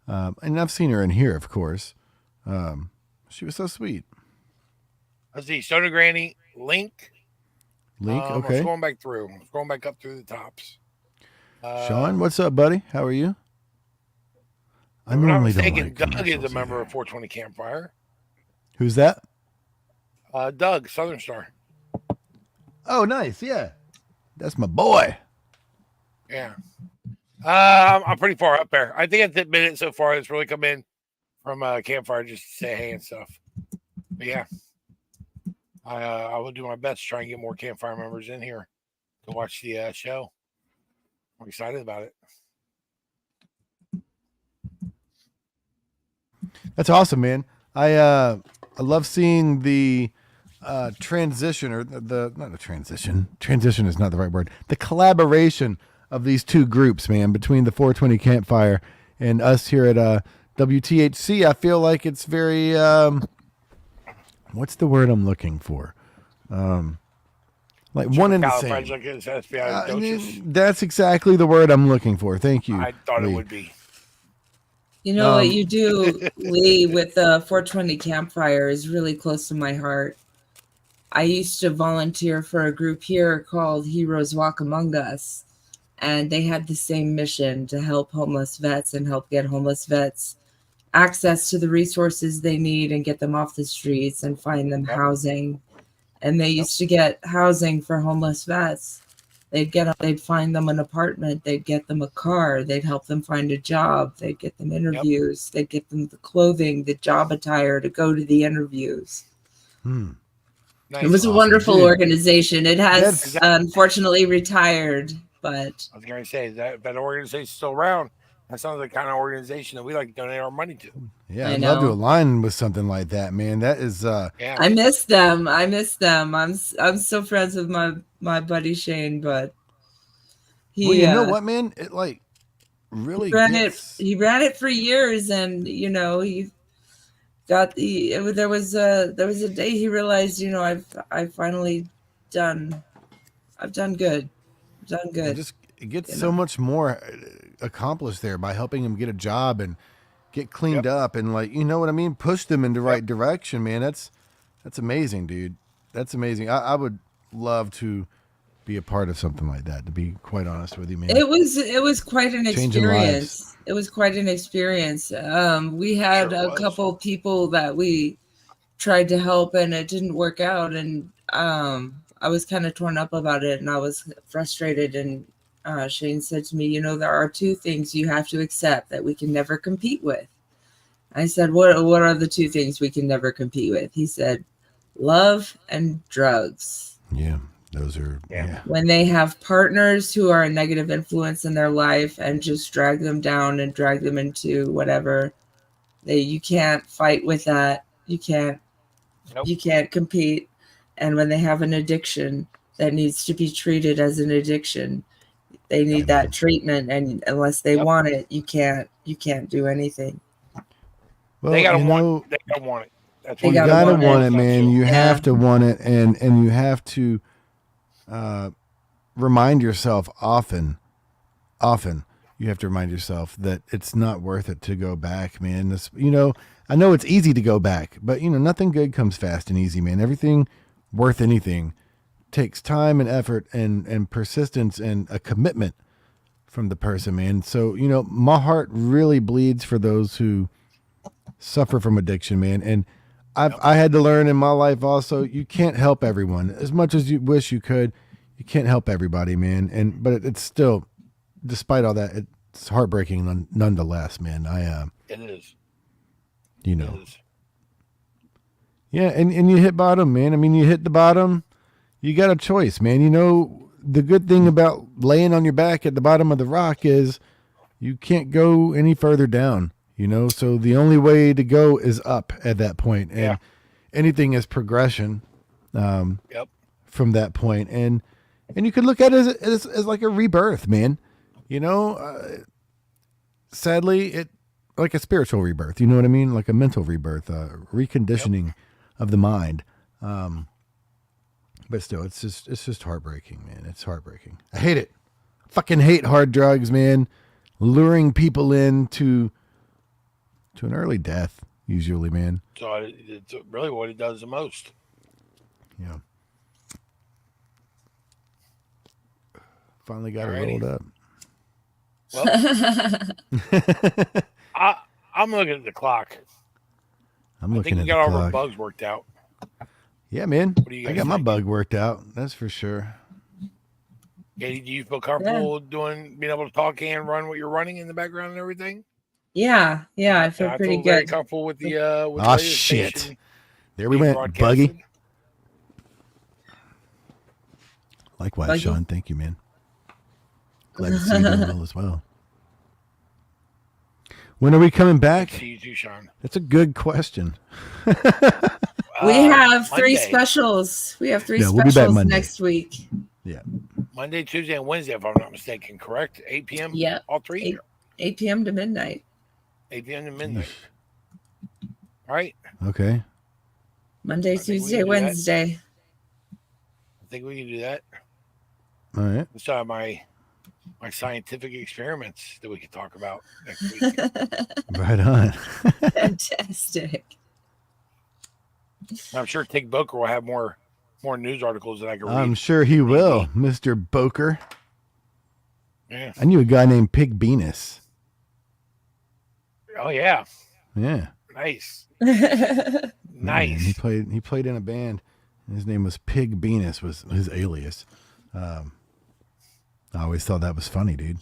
and I've seen her in here, of course. She was so sweet.
Let's see, Stoner Granny, Link.
Okay.
Scrolling back through. Scrolling back up through the tops.
Sean, what's up, buddy? How are you? I normally don't like
Doug is a member of 420 Campfire.
Who's that?
Doug, Southern Star.
Oh, nice. Yeah. That's my boy.
Yeah. I'm pretty far up there. I think it's the minute so far that's really come in from Campfire just to say hey and stuff. But yeah. I will do my best to try and get more Campfire members in here to watch the show. I'm excited about it.
That's awesome, man. I love seeing the transition, or not a transition. Transition is not the right word. The collaboration of these two groups, man, between the 420 Campfire and us here at WTHC. I feel like it's very what's the word I'm looking for? Like one and the same. That's exactly the word I'm looking for. Thank you.
I thought
Leigh.
it would be.
You know what you do, Leigh, with the 420 Campfire is really close to my heart. I used to volunteer for a group here called Heroes Walk Among Us, and they had the same mission to help homeless vets and help get homeless vets access to the resources they need and get them off the streets and find them housing. And they used to get housing for homeless vets. They'd find them an apartment, they'd get them a car, they'd help them find a job, they'd get them interviews, they'd get them the clothing, the job attire to go to the interviews.
Nice.
It was a wonderful organization. It has unfortunately retired, but
I was going to say that organization's still around. That sounds like the kind of organization that we like to donate our money to.
Yeah, I'd love to align with something like that, man. That is
I miss them. I'm so friends with my buddy Shane, but
you know what, man? It like really
he ran it for years, and you know, he got there was a day he realized, you know, I've finally done good.
It gets so much more accomplished there by helping him get a job and get cleaned up and, like, you know what I mean, push them in the right direction, man. That's amazing, dude. That's amazing. I would love to be a part of something like that, to be quite honest with you, man.
It was quite an experience. It was quite an experience. We had a couple people that we tried to help and it didn't work out, and I was kind of torn up about it, and I was frustrated, and Shane said to me, you know, there are two things you have to accept that we can never compete with. I said, what are the two things we can never compete with? He said, love and drugs.
Yeah, those are,
When they have partners who are a negative influence in their life and just drag them down and drag them into whatever, you can't fight with that. You can't compete. And when they have an addiction that needs to be treated as an addiction, they need that treatment, and unless they want it, you can't do anything.
Well,
they gotta want it. That's
you gotta want it, man. You have to want it, and you have to remind yourself often. You have to remind yourself that it's not worth it to go back, man. This, you know, I know it's easy to go back, but you know, nothing good comes fast and easy, man. Everything worth anything takes time and effort and persistence and a commitment from the person, man. So, you know, my heart really bleeds for those who suffer from addiction, man. And I had to learn in my life also, you can't help everyone as much as you wish you could. You can't help everybody, man. But it's still, despite all that, it's heartbreaking nonetheless, man.
It is.
You know. It is. Yeah, and you hit bottom, man. I mean, you hit the bottom. You got a choice, man. You know, the good thing about laying on your back at the bottom of the rock is you can't go any further down, you know? So the only way to go is up at that point. And anything is progression from that point. And you could look at it as like a rebirth, man. You know, sadly, it like a spiritual rebirth, you know what I mean? Like a mental rebirth, reconditioning of the mind. But still, it's just heartbreaking, man. It's heartbreaking. I hate it. Fucking hate hard drugs, man. Luring people into an early death, usually, man.
So it's really what it does the most.
Yeah. Finally got it rolled up.
Well, I'm looking at the clock.
I think
we got all our bugs worked out.
Yeah, man.
What do you guys
I got my
think?
bug worked out. That's for sure.
Katie, do you feel comfortable being able to talk and run what you're running in the background and everything?
Yeah, I feel pretty good.
Very comfortable with the with
Oh
the
shit!
station
There we
being
went,
broadcasted.
Buggy. Likewise,
Buggy.
Sean. Thank you, man. Glad to see you doing well as well. When are we coming back?
See you too, Sean.
That's a good question.
We have three
Monday.
specials. We have three
Yeah, we'll be back
specials
Monday.
next week.
Yeah.
Monday, Tuesday, and Wednesday, if I'm not mistaken. Correct? 8 p.m.
Yeah.
All three.
8 p.m. to midnight.
8 p.m. to midnight. All right.
Okay.
Monday,
think we
Tuesday,
can do that.
Wednesday.
I think we can do that.
All right.
We still have my scientific experiments that we could talk about next week.
Right on.
Fantastic.
I'm sure Tig Boker will have more news articles that I can read.
I'm sure he will, Mr. Boker.
Yeah.
I knew a guy named Pig Venus.
Oh yeah.
Yeah.
Nice.
Man,
Nice.
he played in a band. His name was Pig Venus, was his alias. I always thought that was funny, dude.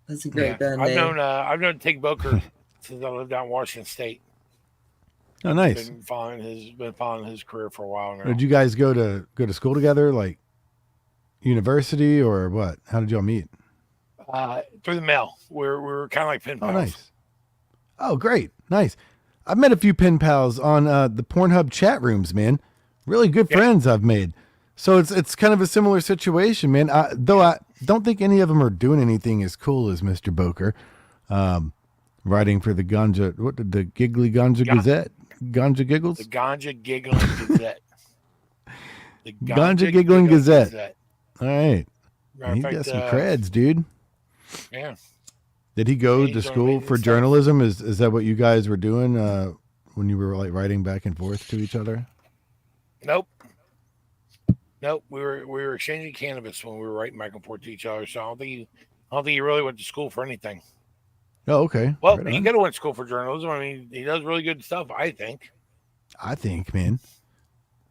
That's a great band
I've
name.
known Tig Boker since I lived out in Washington State.
Oh, nice.
Been following his career for a while now.
Did you guys go to school together, like university or what? How did y'all meet?
Through the mail. We're kind of like pen pals.
Oh, nice. Oh, great. Nice. I've met a few pen pals on the Pornhub chat rooms, man. Really good friends I've made. So it's kind of a similar situation, man. Though I don't think any of them are doing anything as cool as Mr. Boker. Writing for the the Giggly Ganja Gazette? Ganja Giggles?
The Ganja Giggling Gazette. The
Ganja Giggling Gazette. All right.
Matter of
He
fact,
got some creds, dude.
Yeah.
Did he go
Yeah,
to
he's doing
school
amazing
for
stuff.
journalism? Is that what you guys were doing when you were like writing back and forth to each other?
Nope. We were exchanging cannabis when we were writing back and forth to each other. So I don't think he really went to school for anything.
Oh, okay.
Well,
Right
he
on.
could have went to school for journalism. I mean, he does really good stuff, I think.
I think, man,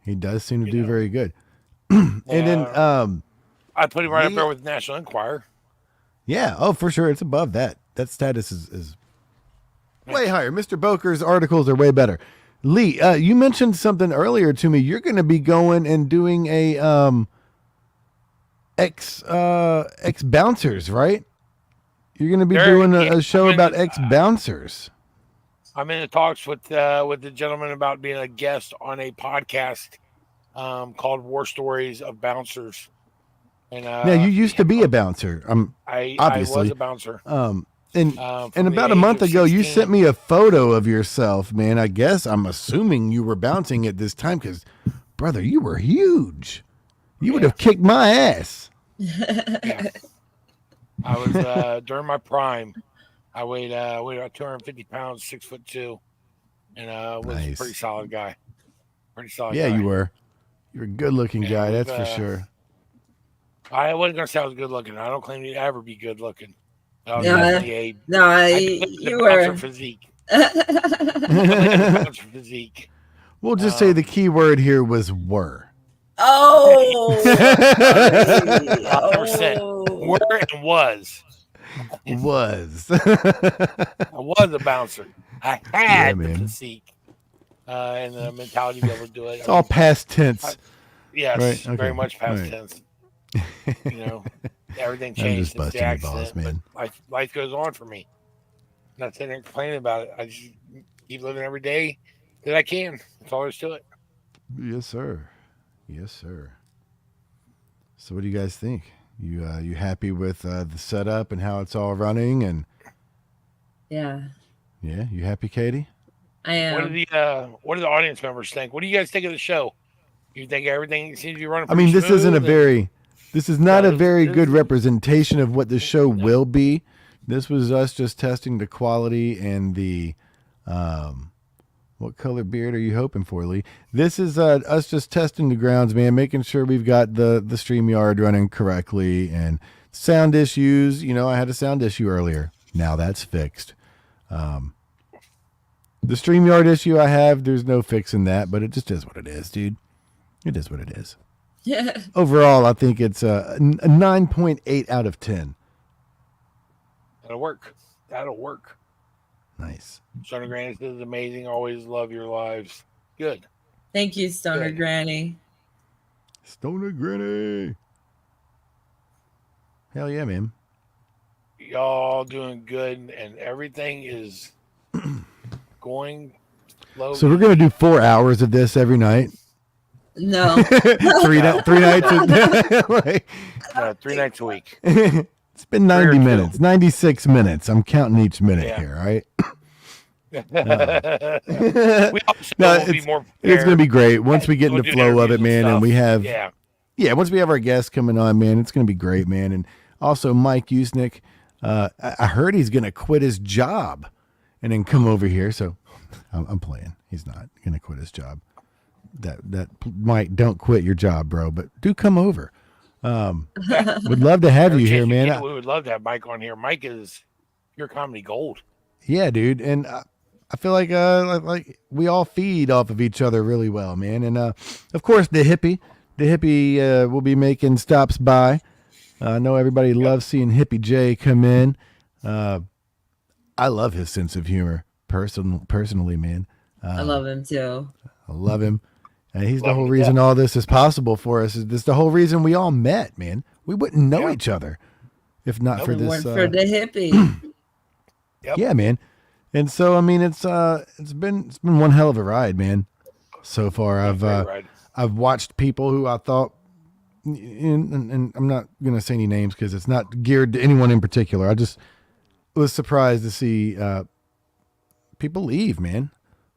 he does seem to do very good. And then,
I put him right up there with the National Enquirer.
yeah, oh, for sure, it's above that. That status is way higher. Mr. Boker's articles are way better. Lee, you mentioned something earlier to me. You're going to be going and doing a ex bouncers, right? You're going to be doing a show about ex bouncers.
I'm in the talks with the gentleman about being a guest on a podcast called War Stories of Bouncers. And
Now, you used to be a bouncer.
I
obviously
was a bouncer.
And
From
about
the
a month
age of
ago, you
16.
sent me a photo of yourself, man. I'm assuming you were bouncing at this time because, brother, you were huge. You would have kicked my ass.
Yeah. I was during my prime. I weighed about 250 pounds, 6'2", and was a
Nice.
pretty solid guy.
Yeah, you were. You're a good-looking guy,
it was,
that's for sure.
I wasn't gonna say I was good looking. I don't claim to ever be good looking. I was
No,
definitely
you
bouncer
were.
physique. Bouncer physique.
We'll just say the key word here was were.
Oh,
100%. Were and was.
Was.
I was a bouncer. I had the
man.
physique and the mentality to be able to do it.
It's all past tense.
Yes,
Right, okay,
very much past
right.
tense. You know, everything
I'm
changed
just
since the
busting your
accident.
balls, man.
But life goes on for me. I'm not sitting there complaining about it. I just keep living every day that I can. That's all there is to it.
Yes, sir. Yes, sir. So what do you guys think? You happy with the setup and how it's all running? And
yeah,
you happy, Katie?
I am.
What do the audience members think? What do you guys think of the show? You think everything seems to be running?
I mean, this isn't a
smooth and-
very, this is not a very
this
good
is-
representation of what the show will be. This was us just testing the quality and the, what color beard are you hoping for, Lee? This is us just testing the grounds, man, making sure we've got the StreamYard running correctly, and sound issues. You know, I had a sound issue earlier. Now that's fixed. The StreamYard issue I have, there's no fixing that, but it just is what it is, dude. It is what it is.
Yeah.
Overall, I think it's a 9.8 out of 10.
That'll work. That'll work.
Nice.
Stoner Granny says amazing. Always love your lives. Good.
Thank you, Stoner
Good.
Granny.
Stoner Granny. Hell yeah, man.
Y'all doing good, and everything is going low.
So we're going to do 4 hours of this every night.
No.
three nights. Like,
3 nights a week.
it's been 90
Rare
minutes, 96 minutes. I'm counting each minute
Yeah.
here, right?
We also
No,
will be more
it's going to be great once
Yeah,
we get in
we'll
the
do
flow of
interviews
it,
and
man. And
stuff.
we have,
Yeah.
once we have our guests coming on, man, it's going to be great, man. And also Mike Usenick, I heard he's going to quit his job and then come over here. So I'm playing. He's not going to quit his job. That Mike, don't quit your job, bro, but do come over. Would love to have you here, man.
We would love to have Mike on here. Mike is pure comedy gold.
Yeah, dude. And I feel like we all feed off of each other really well, man. And of course, the hippie will be making stops by. I know everybody loves seeing Hippie J come in. I love his sense of humor, personally, man.
I love him too.
I love him. And he's the whole reason all this is possible for us. Is this the whole reason we all met, man? We wouldn't know each other if not for
If it
this.
weren't for the hippie.
Yeah, man. And so, I mean, it's been one hell of a ride, man. So far, I've watched people who I thought, and I'm not gonna say any names because it's not geared to anyone in particular. I just was surprised to see people leave, man.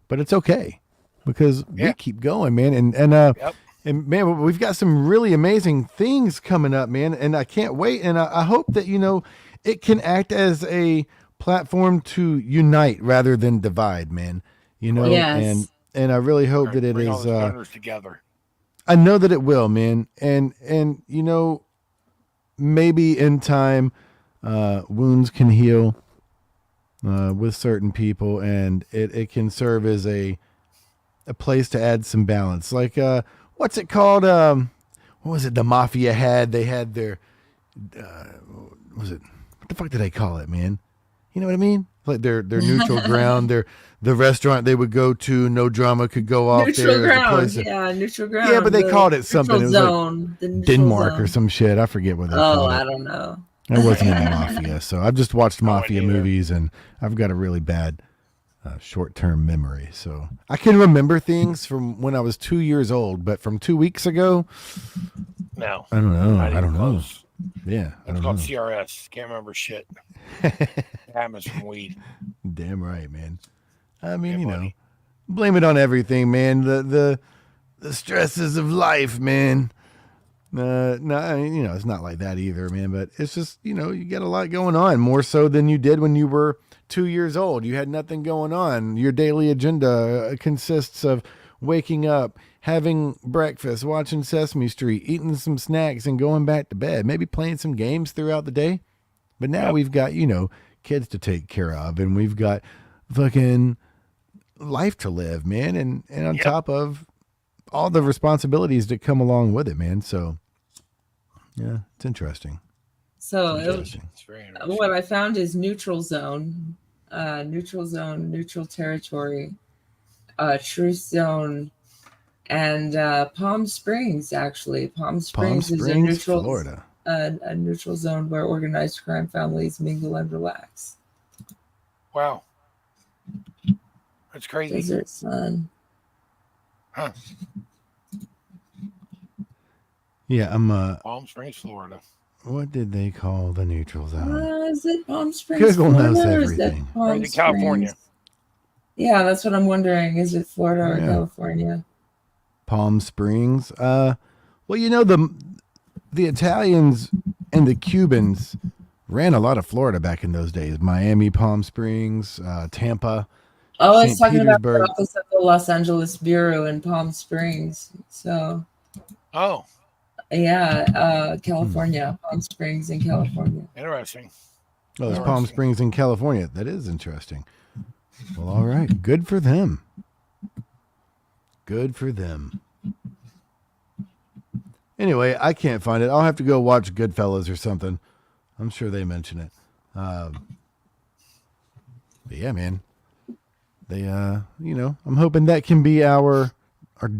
But it's okay because we keep going, man. And man, we've got some really amazing things coming up, man. And I can't wait. And I hope that, it can act as a platform to unite rather than divide, man.
Yes.
And I really hope that it
Bring all
is,
the stoners together.
I know that it will, man. And maybe in time, wounds can heal, with certain people, and it can serve as a place to add some balance. Like, what's it called? What was it? The Mafia had, they had their, what the fuck did they call it, man? You know what I mean? Like their neutral ground, the restaurant they would go to, no drama could go off
Neutral
there.
ground. Neutral ground.
Yeah, but they called it something. It was
zone,
like Denmark or some shit. I forget what they called it.
I don't know.
I wasn't in the Mafia, so I've just watched Mafia movies, and I've got a really bad short-term memory. So I can remember things from when I was 2 years old, but from 2 weeks ago,
no,
I don't know.
Not
I don't
even
know.
close.
Yeah, I
It's
don't
called
know.
CRS. Can't remember shit. It happens from weed.
Damn right, man. I mean,
Yeah, buddy.
blame it on everything, man. The stresses of life, man. No, it's not like that either, man. But it's just, you get a lot going on, more so than you did when you were 2 years old. You had nothing going on. Your daily agenda consists of waking up, having breakfast, watching Sesame Street, eating some snacks, and going back to bed. Maybe playing some games throughout the day. But now we've got, kids to take care of, and we've got fucking life to live, man. And on top of all the responsibilities that come along with it, man. So, yeah, it's interesting.
So
It's very interesting.
what I found is neutral zone, neutral territory, truth zone, and Palm Springs. Actually, Palm Springs is a neutral,
Florida.
A neutral zone where organized crime families mingle and relax.
Wow. That's crazy.
Desert Sun.
Huh.
Yeah, I'm.
Palm Springs, Florida.
What did they call the neutral zone?
Is it Palm Springs?
Google knows
Florida, or is that
everything.
Palm
Right to California.
Springs? Yeah, that's what I'm wondering. Is it Florida or
Yeah.
California?
Palm Springs. Well, you know, the Italians and the Cubans ran a lot of Florida back in those days. Miami, Palm Springs, Tampa.
Oh, I was
St.
talking about the
Petersburg.
office of the Los Angeles Bureau in Palm Springs. So,
Oh,
yeah, California, Palm Springs in California.
interesting.
Oh, there's Palm Springs in California. That is interesting. Well, all right. Good for them. Good for them. Anyway, I can't find it. I'll have to go watch Goodfellas or something. I'm sure they mention it. But yeah, man. They, you know, I'm hoping that can be our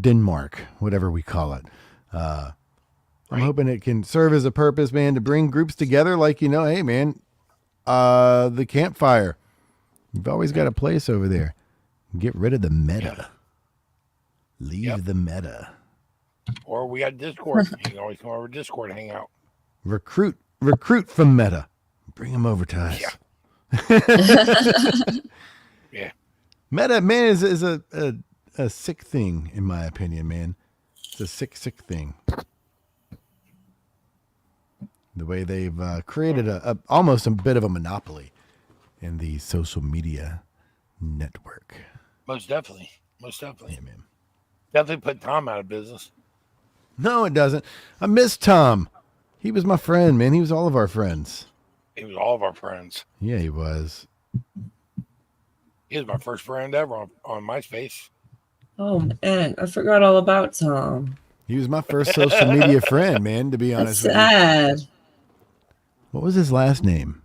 Denmark, whatever we call it. I'm hoping it can serve as a purpose, man, to bring groups together. Like, you know, hey, man, the campfire. You've always got a place over there. Get rid of the meta. Leave the meta.
Or we got Discord. You can always come over to Discord and hang out.
Recruit from meta. Bring them over to us.
Yeah.
Meta, man, is a sick thing, in my opinion, man. It's a sick thing. The way they've created almost a bit of a monopoly in the social media network.
Most definitely. Most definitely.
Yeah, man.
Definitely put Tom out of business.
No, it doesn't. I miss Tom. He was my friend, man. He was all of our friends.
He was all of our friends.
Yeah, he was.
He was my first friend ever on MySpace.
Oh, man, I forgot all about Tom.
He was my first social media friend, man, to be honest with you.
Sad.
What was his last name?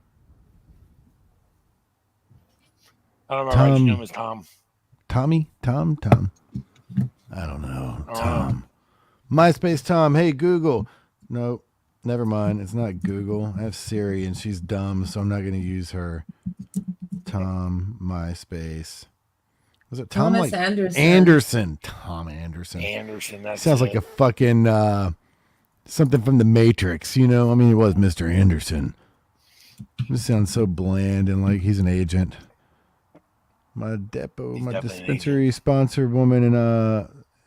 I don't remember. I just knew him as Tom.
Tommy? Tom? I don't know. Tom. MySpace Tom. Hey, Google. Nope. Never mind. It's not Google. I have Siri, and she's dumb, so I'm not going to use her. Tom, MySpace. Was it Tom?
Thomas
like
Anderson.
Tom Anderson.
That
sounds like a fucking something from the Matrix, you know? I mean, it was Mr. Anderson. This sounds so bland and like he's an agent. My depot, my dispensary sponsored woman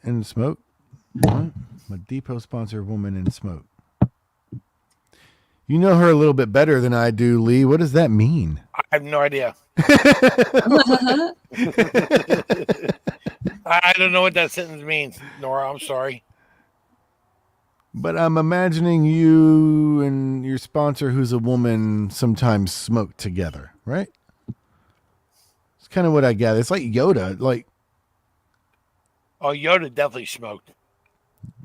in smoke. What? My depot sponsored woman in smoke. You know her a little bit better than I do, Lee. What does that mean?
I have no idea. I don't know what that sentence means, Nora. I'm sorry.
But I'm imagining you and your sponsor, who's a woman, sometimes smoke together, right? It's kind of what I gather. It's like Yoda. Like,
oh, Yoda definitely smoked.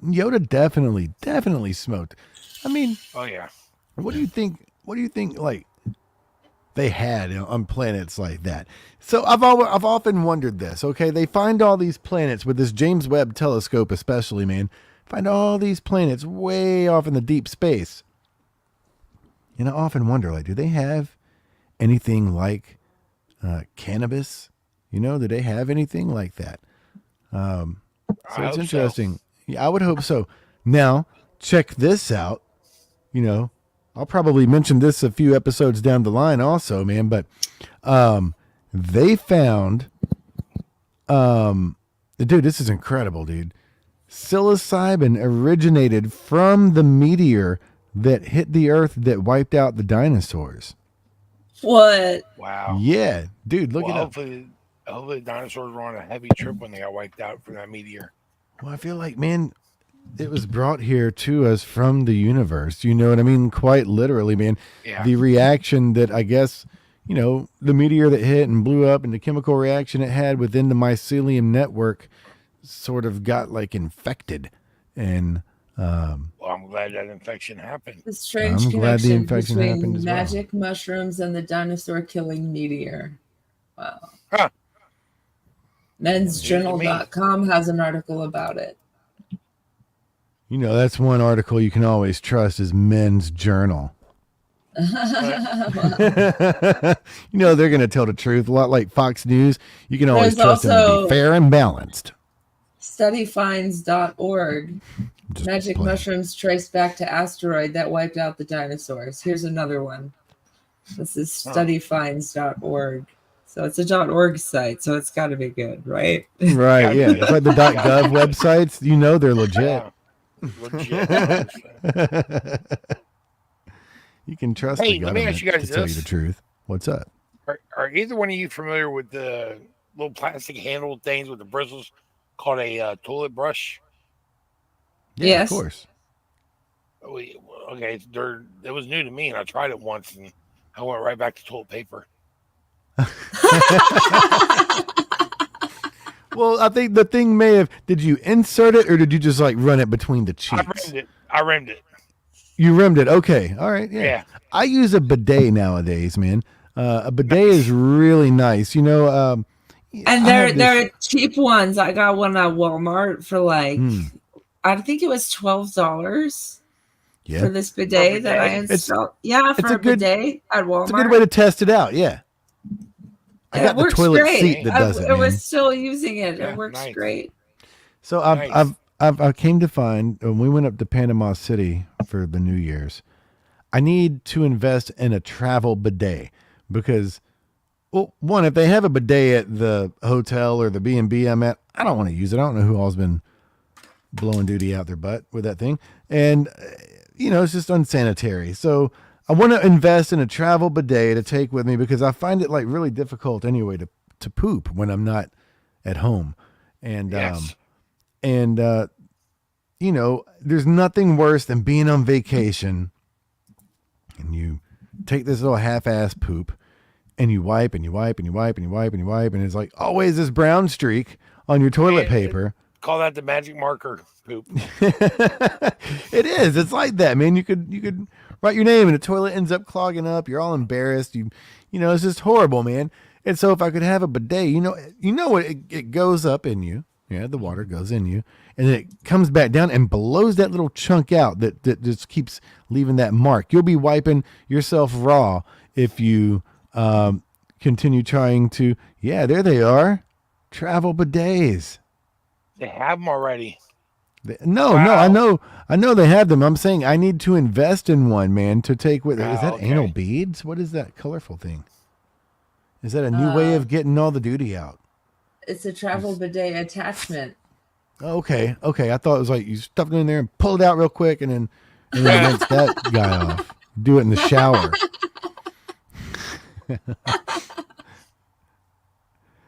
Yoda definitely smoked. I mean,
oh yeah.
What do you think? Like they had on planets like that? So I've often wondered this. Okay, they find all these planets with this James Webb telescope, especially, man. Find all these planets way off in the deep space, and I often wonder, like, do they have anything like cannabis? You know, do they have anything like that? So it's interesting. So. Yeah, I would hope so. Now, check this out. You know, I'll probably mention this a few episodes down the line also, man, but they found dude, this is incredible, dude. Psilocybin originated from the meteor that hit the earth that wiped out the dinosaurs.
What?
Wow.
Yeah, dude, look it up.
Hopefully the dinosaurs were on a heavy trip when they got wiped out from that meteor.
Well, I feel like, man, it was brought here to us from the universe. You know what I mean? Quite literally, man.
Yeah.
The reaction that, I guess, you know, the meteor that hit and blew up and the chemical reaction it had within the mycelium network sort of got like infected. And
well, I'm glad that infection happened.
The strange connection between magic mushrooms and the dinosaur killing meteor. Wow.
Huh.
Mensjournal.com has an article about it.
You know, that's one article you can always trust is Men's Journal. You know, they're going to tell the truth. A lot like Fox News. You can always trust them to be fair and balanced.
Studyfinds.org. Magic mushrooms traced back to asteroid that wiped out the dinosaurs. Here's another one. This is studyfinds.org. So it's a .org site, so it's got to be good, right?
Right, yeah. It's like the .gov websites. You know they're legit.
Legit.
You can trust
Hey,
the
let me
government
ask you guys
to tell you
this.
the truth. What's up?
Are either one of you familiar with the little plastic handled things with the bristles called a toilet brush?
Yeah,
Yes.
of course.
Okay, it was new to me, and I tried it once, and I went right back to toilet paper.
Well, I think the thing may have. Did you insert it, or did you just like run it between the cheeks?
I rimmed it.
You rimmed it. Okay, all right. Yeah. I use a bidet nowadays, man. A bidet is really nice. You know,
and they're cheap ones. I got one at Walmart for like, I think it was $12 for this bidet that I installed. For a bidet at Walmart.
It's a good way to test it out. Yeah. I got the toilet seat that does it.
I was still using it. It works great.
So I came to find when we went up to Panama City for the New Year's, I need to invest in a travel bidet because, well, one, if they have a bidet at the hotel or the B&B I'm at, I don't want to use it. I don't know who all's been blowing duty out their butt with that thing. And, you know, it's just unsanitary. So I want to invest in a travel bidet to take with me because I find it like really difficult anyway to poop when I'm not at home. And, you know, there's nothing worse than being on vacation and you take this little half-ass poop and you wipe and you wipe and you wipe and you wipe and you wipe. And it's like always this brown streak on your toilet paper.
Call that the magic marker poop.
It is. It's like that, man. You could write your name and the toilet ends up clogging up. You're all embarrassed. You know, it's just horrible, man. And so if I could have a bidet, you know what? It goes up in you. Yeah, the water goes in you and then it comes back down and blows that little chunk out that just keeps leaving that mark. You'll be wiping yourself raw if you continue trying to. Yeah, there they are. Travel bidets.
They have them already.
No, I know they have them. I'm saying I need to invest in one, man, to take with. Is that anal beads? What is that colorful thing? Is that a new way of getting all the duty out?
It's a travel bidet attachment.
Okay. I thought it was like you stuff it in there and pull it out real quick and then rinse that guy off. Do it in the shower.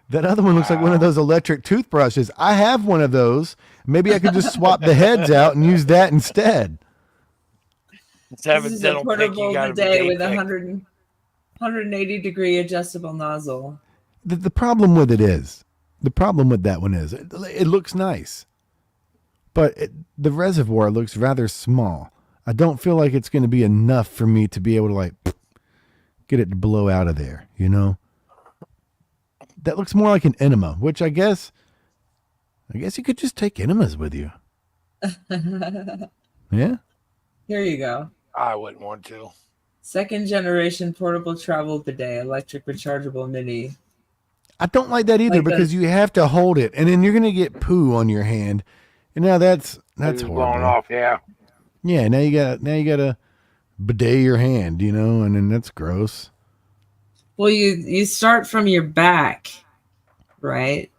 That other one looks like one of those electric toothbrushes. I have one of those. Maybe I could just swap the heads out and use that instead.
This is a portable bidet with 180-degree adjustable nozzle.
The problem with it is, the problem with that one is, it looks nice, but the reservoir looks rather small. I don't feel like it's going to be enough for me to be able to like get it to blow out of there, you know? That looks more like an enema, which I guess you could just take enemas with you. Yeah?
Here you go.
I wouldn't want to.
Second generation portable travel bidet, electric rechargeable mini.
I don't like that either because you have to hold it and then you're going to get poo on your hand. And now that's horrible.
Blowing off, yeah.
Yeah, now you got to bidet your hand, you know, and then that's gross.
Well, you start from your back, right?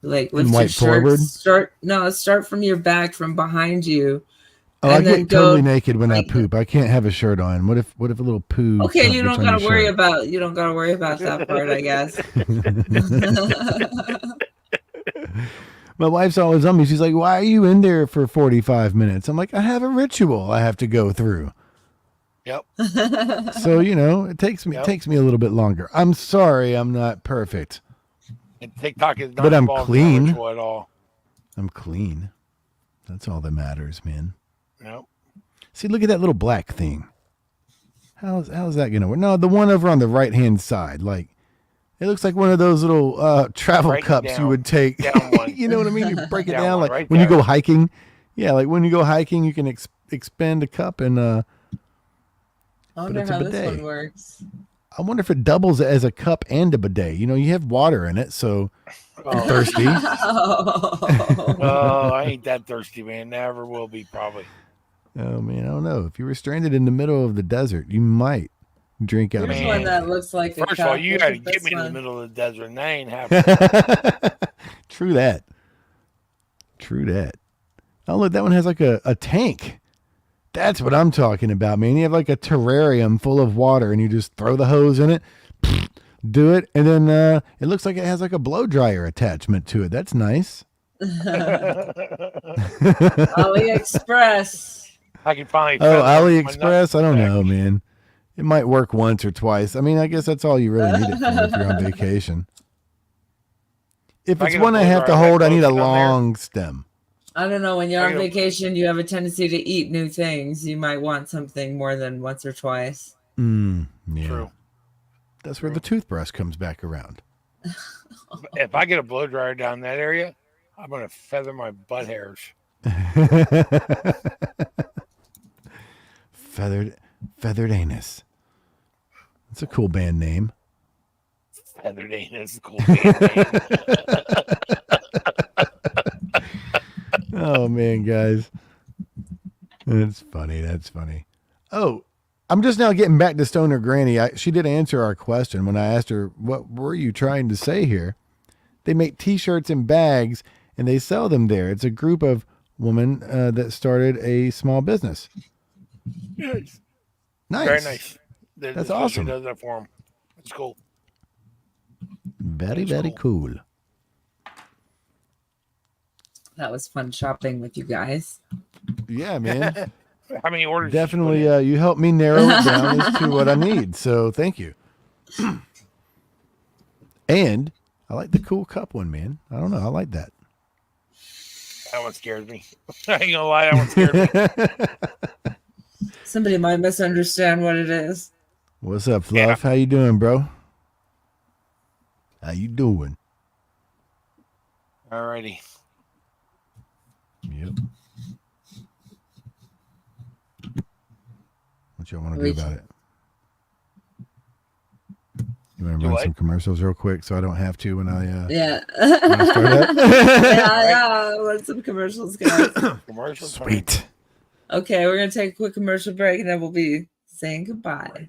Like lift your shirt. Start from your back, from behind you.
Oh, I get totally naked when I poop. I can't have a shirt on. What if a little poo?
Okay, you don't gotta worry about that part, I guess.
My wife's always on me. She's like, "Why are you in there for 45 minutes?" I'm like, "I have a ritual I have to go through."
Yep.
So, you know, it takes me a little bit longer. I'm sorry, I'm not perfect.
And TikTok is not
but I'm
involved
clean.
in the ritual at all.
I'm clean. That's all that matters, man.
Yep.
See, look at that little black thing. How's that gonna work? No, the one over on the right hand side, like it looks like one of those little travel cups you would take. You know what I mean? You break it down like
right
when
there.
you go hiking. Yeah, like when you go hiking, you can expand a cup and
I wonder how this one works.
I wonder if it doubles as a cup and a bidet. You know, you have water in it, so you're thirsty.
Oh, I ain't that thirsty, man. Never will be, probably.
Oh man, I don't know. If you were stranded in the middle of the desert, you might drink out.
Here's one that looks like a
First of all,
cup.
you
Look
got to
at
get
this
me to the
one.
middle of the desert, and that ain't happening.
True that. True that. Oh, look, that one has like a tank. That's what I'm talking about, man. You have like a terrarium full of water, and you just throw the hose in it, do it, and then it looks like it has like a blow dryer attachment to it. That's nice.
AliExpress.
I can finally.
Oh,
feather my
AliExpress? I don't
nut
know,
back.
man. It might work once or twice. I mean, I guess that's all you really need it for if you're on vacation. If
I
it's
get a
one I
blow
have to
dryer,
hold,
that
I need a
goes down there.
long stem.
I don't know. When you're
I
on
know.
vacation, you have a tendency to eat new things. You might want something more than once or twice.
Yeah.
True.
That's where the toothbrush comes back around.
If I get a blow dryer down that area, I'm gonna feather my butt hairs.
Feathered anus. That's a cool band name.
Feathered anus, is a cool band name.
Oh man, guys. That's funny. That's funny. Oh, I'm just now getting back to Stoner Granny. She did answer our question when I asked her, what were you trying to say here? They make t-shirts and bags and they sell them there. It's a group of women that started a small business.
Yes.
Nice.
Very nice.
That's
The
awesome.
Does that for them. It's cool.
Very, very cool.
That was fun shopping with you guys.
Yeah, man.
How many orders?
Definitely, you helped me narrow it down as to what I need. So thank you. And I like the cool cup one, man. I don't know. I like that.
That one scares me. I ain't gonna lie, that one scared me.
Somebody might misunderstand what it is.
What's up, Fluff? How you doing, bro? How you doing?
Alrighty.
Yep. What y'all want to do about it? You want to run some commercials real quick so I don't have to when I
Yeah.
when I start up?
yeah. Run some commercials, guys.
Commercials.
Sweet.
Okay, we're gonna take a quick commercial break and then we'll be saying goodbye.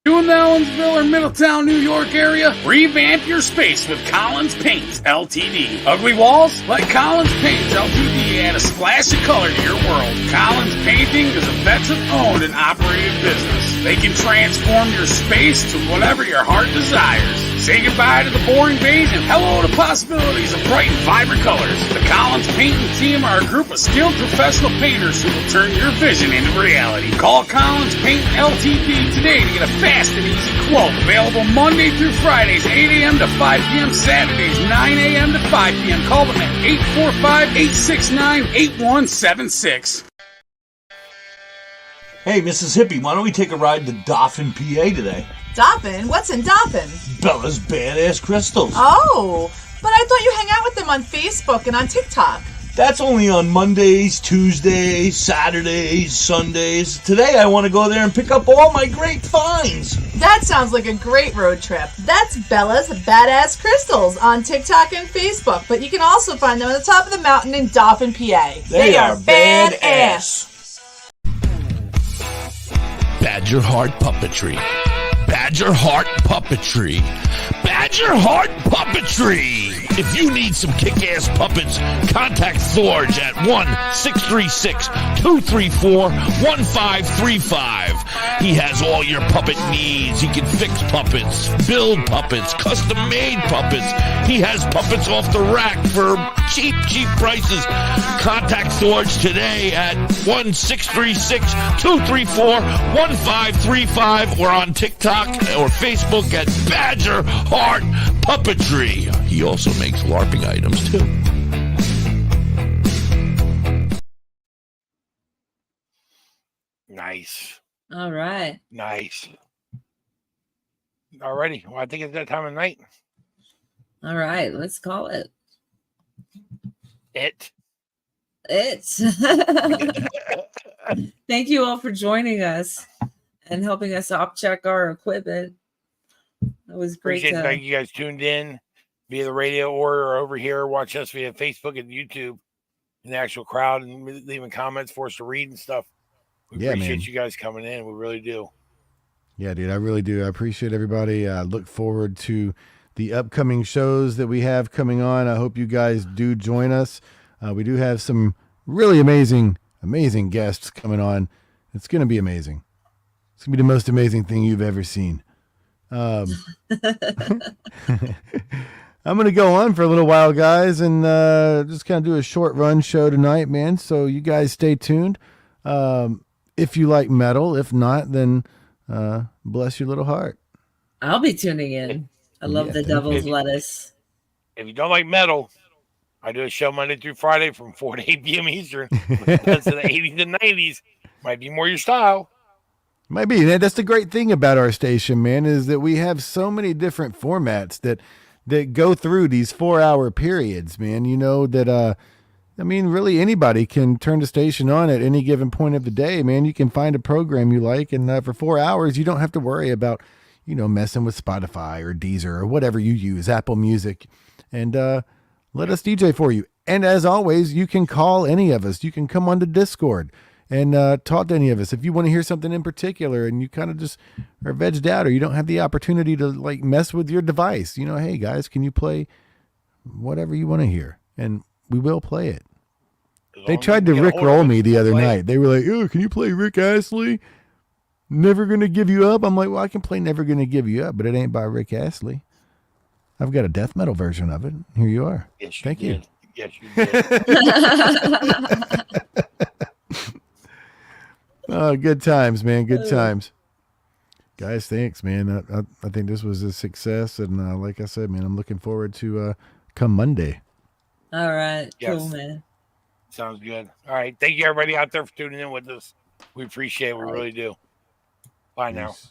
You in the Ellensville or Middletown, New York area? Revamp your space with Collins Paints Ltd. Ugly walls? Let Collins Paints Ltd add a splash of color to your world. Collins Painting is a veteran-owned and operated business. They can transform your space to whatever your heart desires. Say goodbye to the boring beige and hello to possibilities of bright and vibrant colors. The Collins Painting team are a group of skilled professional painters who will turn your vision into reality. Call Collins Paint Ltd today to get a fast and easy quote. Available Monday through Fridays, 8 a.m. to 5 p.m. Saturdays, 9 a.m. to 5 p.m. Call them at 845-869-8176.
Hey, Mrs. Hippie, why don't we take a ride to Dauphin, PA today?
Dauphin? What's in Dauphin?
Bella's Badass Crystals.
Oh, but I thought you hang out with them on Facebook and on TikTok.
That's only on Mondays, Tuesdays, Saturdays, Sundays. Today I want to go there and pick up all my great finds.
That sounds like a great road trip. That's Bella's Badass Crystals on TikTok and Facebook, but you can also find them on the top of the mountain in Dauphin, PA.
They are badass.
Badger Heart Puppetry. Badger Heart Puppetry. Badger Heart Puppetry. If you need some kick-ass puppets, contact Forge at 1-636-234-1535. He has all your puppet needs. He can fix puppets, build puppets, custom-made puppets. He has puppets off the rack for cheap prices. Contact Forge today at 1-636-234-1535 or on TikTok or Facebook at Badger Heart Puppetry. He also makes LARPing items too.
Nice.
All right.
Nice. Alrighty. Well, I think it's that time of night.
All right. Let's call it. Thank you all for joining us and helping us op check our equipment. That was great.
Appreciate the fact you guys tuned in via the radio or over here. Watch us via Facebook and YouTube in the actual crowd and leaving comments for us to read and stuff. We appreciate you guys coming in. We really do.
Yeah, dude, I really do. I appreciate everybody. I look forward to the upcoming shows that we have coming on. I hope you guys do join us. We do have some really amazing guests coming on. It's going to be amazing. It's going to be the most amazing thing you've ever seen. I'm going to go on for a little while, guys, and just kind of do a short run show tonight, man. So you guys stay tuned. If you like metal, if not, then bless your little heart.
I'll be tuning in. I love the Devil's Lettuce.
If you don't like metal, I do a show Monday through Friday from 4 to 8 p.m. Eastern. That's in the 80s and 90s. Might be more your style.
Might be. That's the great thing about our station, man, is that we have so many different formats that go through these 4-hour periods, man. You know that, I mean, really anybody can turn the station on at any given point of the day, man. You can find a program you like, and for 4 hours, you don't have to worry about, you know, messing with Spotify or Deezer or whatever you use, Apple Music, and let us DJ for you. And as always, you can call any of us. You can come on to Discord and talk to any of us. If you want to hear something in particular and you kind of just are vegged out or you don't have the opportunity to like mess with your device, you know, hey guys, can you play whatever you want to hear? And we will play it. They tried to Rickroll me the other night. They were like, oh, can you play Rick Astley? Never Gonna Give You Up? I'm like, well, I can play Never Gonna Give You Up, but it ain't by Rick Astley. I've got a death metal version of it. Here you are.
Yes, you
Thank
did.
you.
Yes, you did.
Oh, good times, man. Good times. Guys, thanks, man. I think this was a success. And like I said, man, I'm looking forward to come Monday.
All right.
Yes.
Cool, man.
Sounds good. All right. Thank you, everybody out there, for tuning in with us. We appreciate it. We really do. Bye now.
Peace.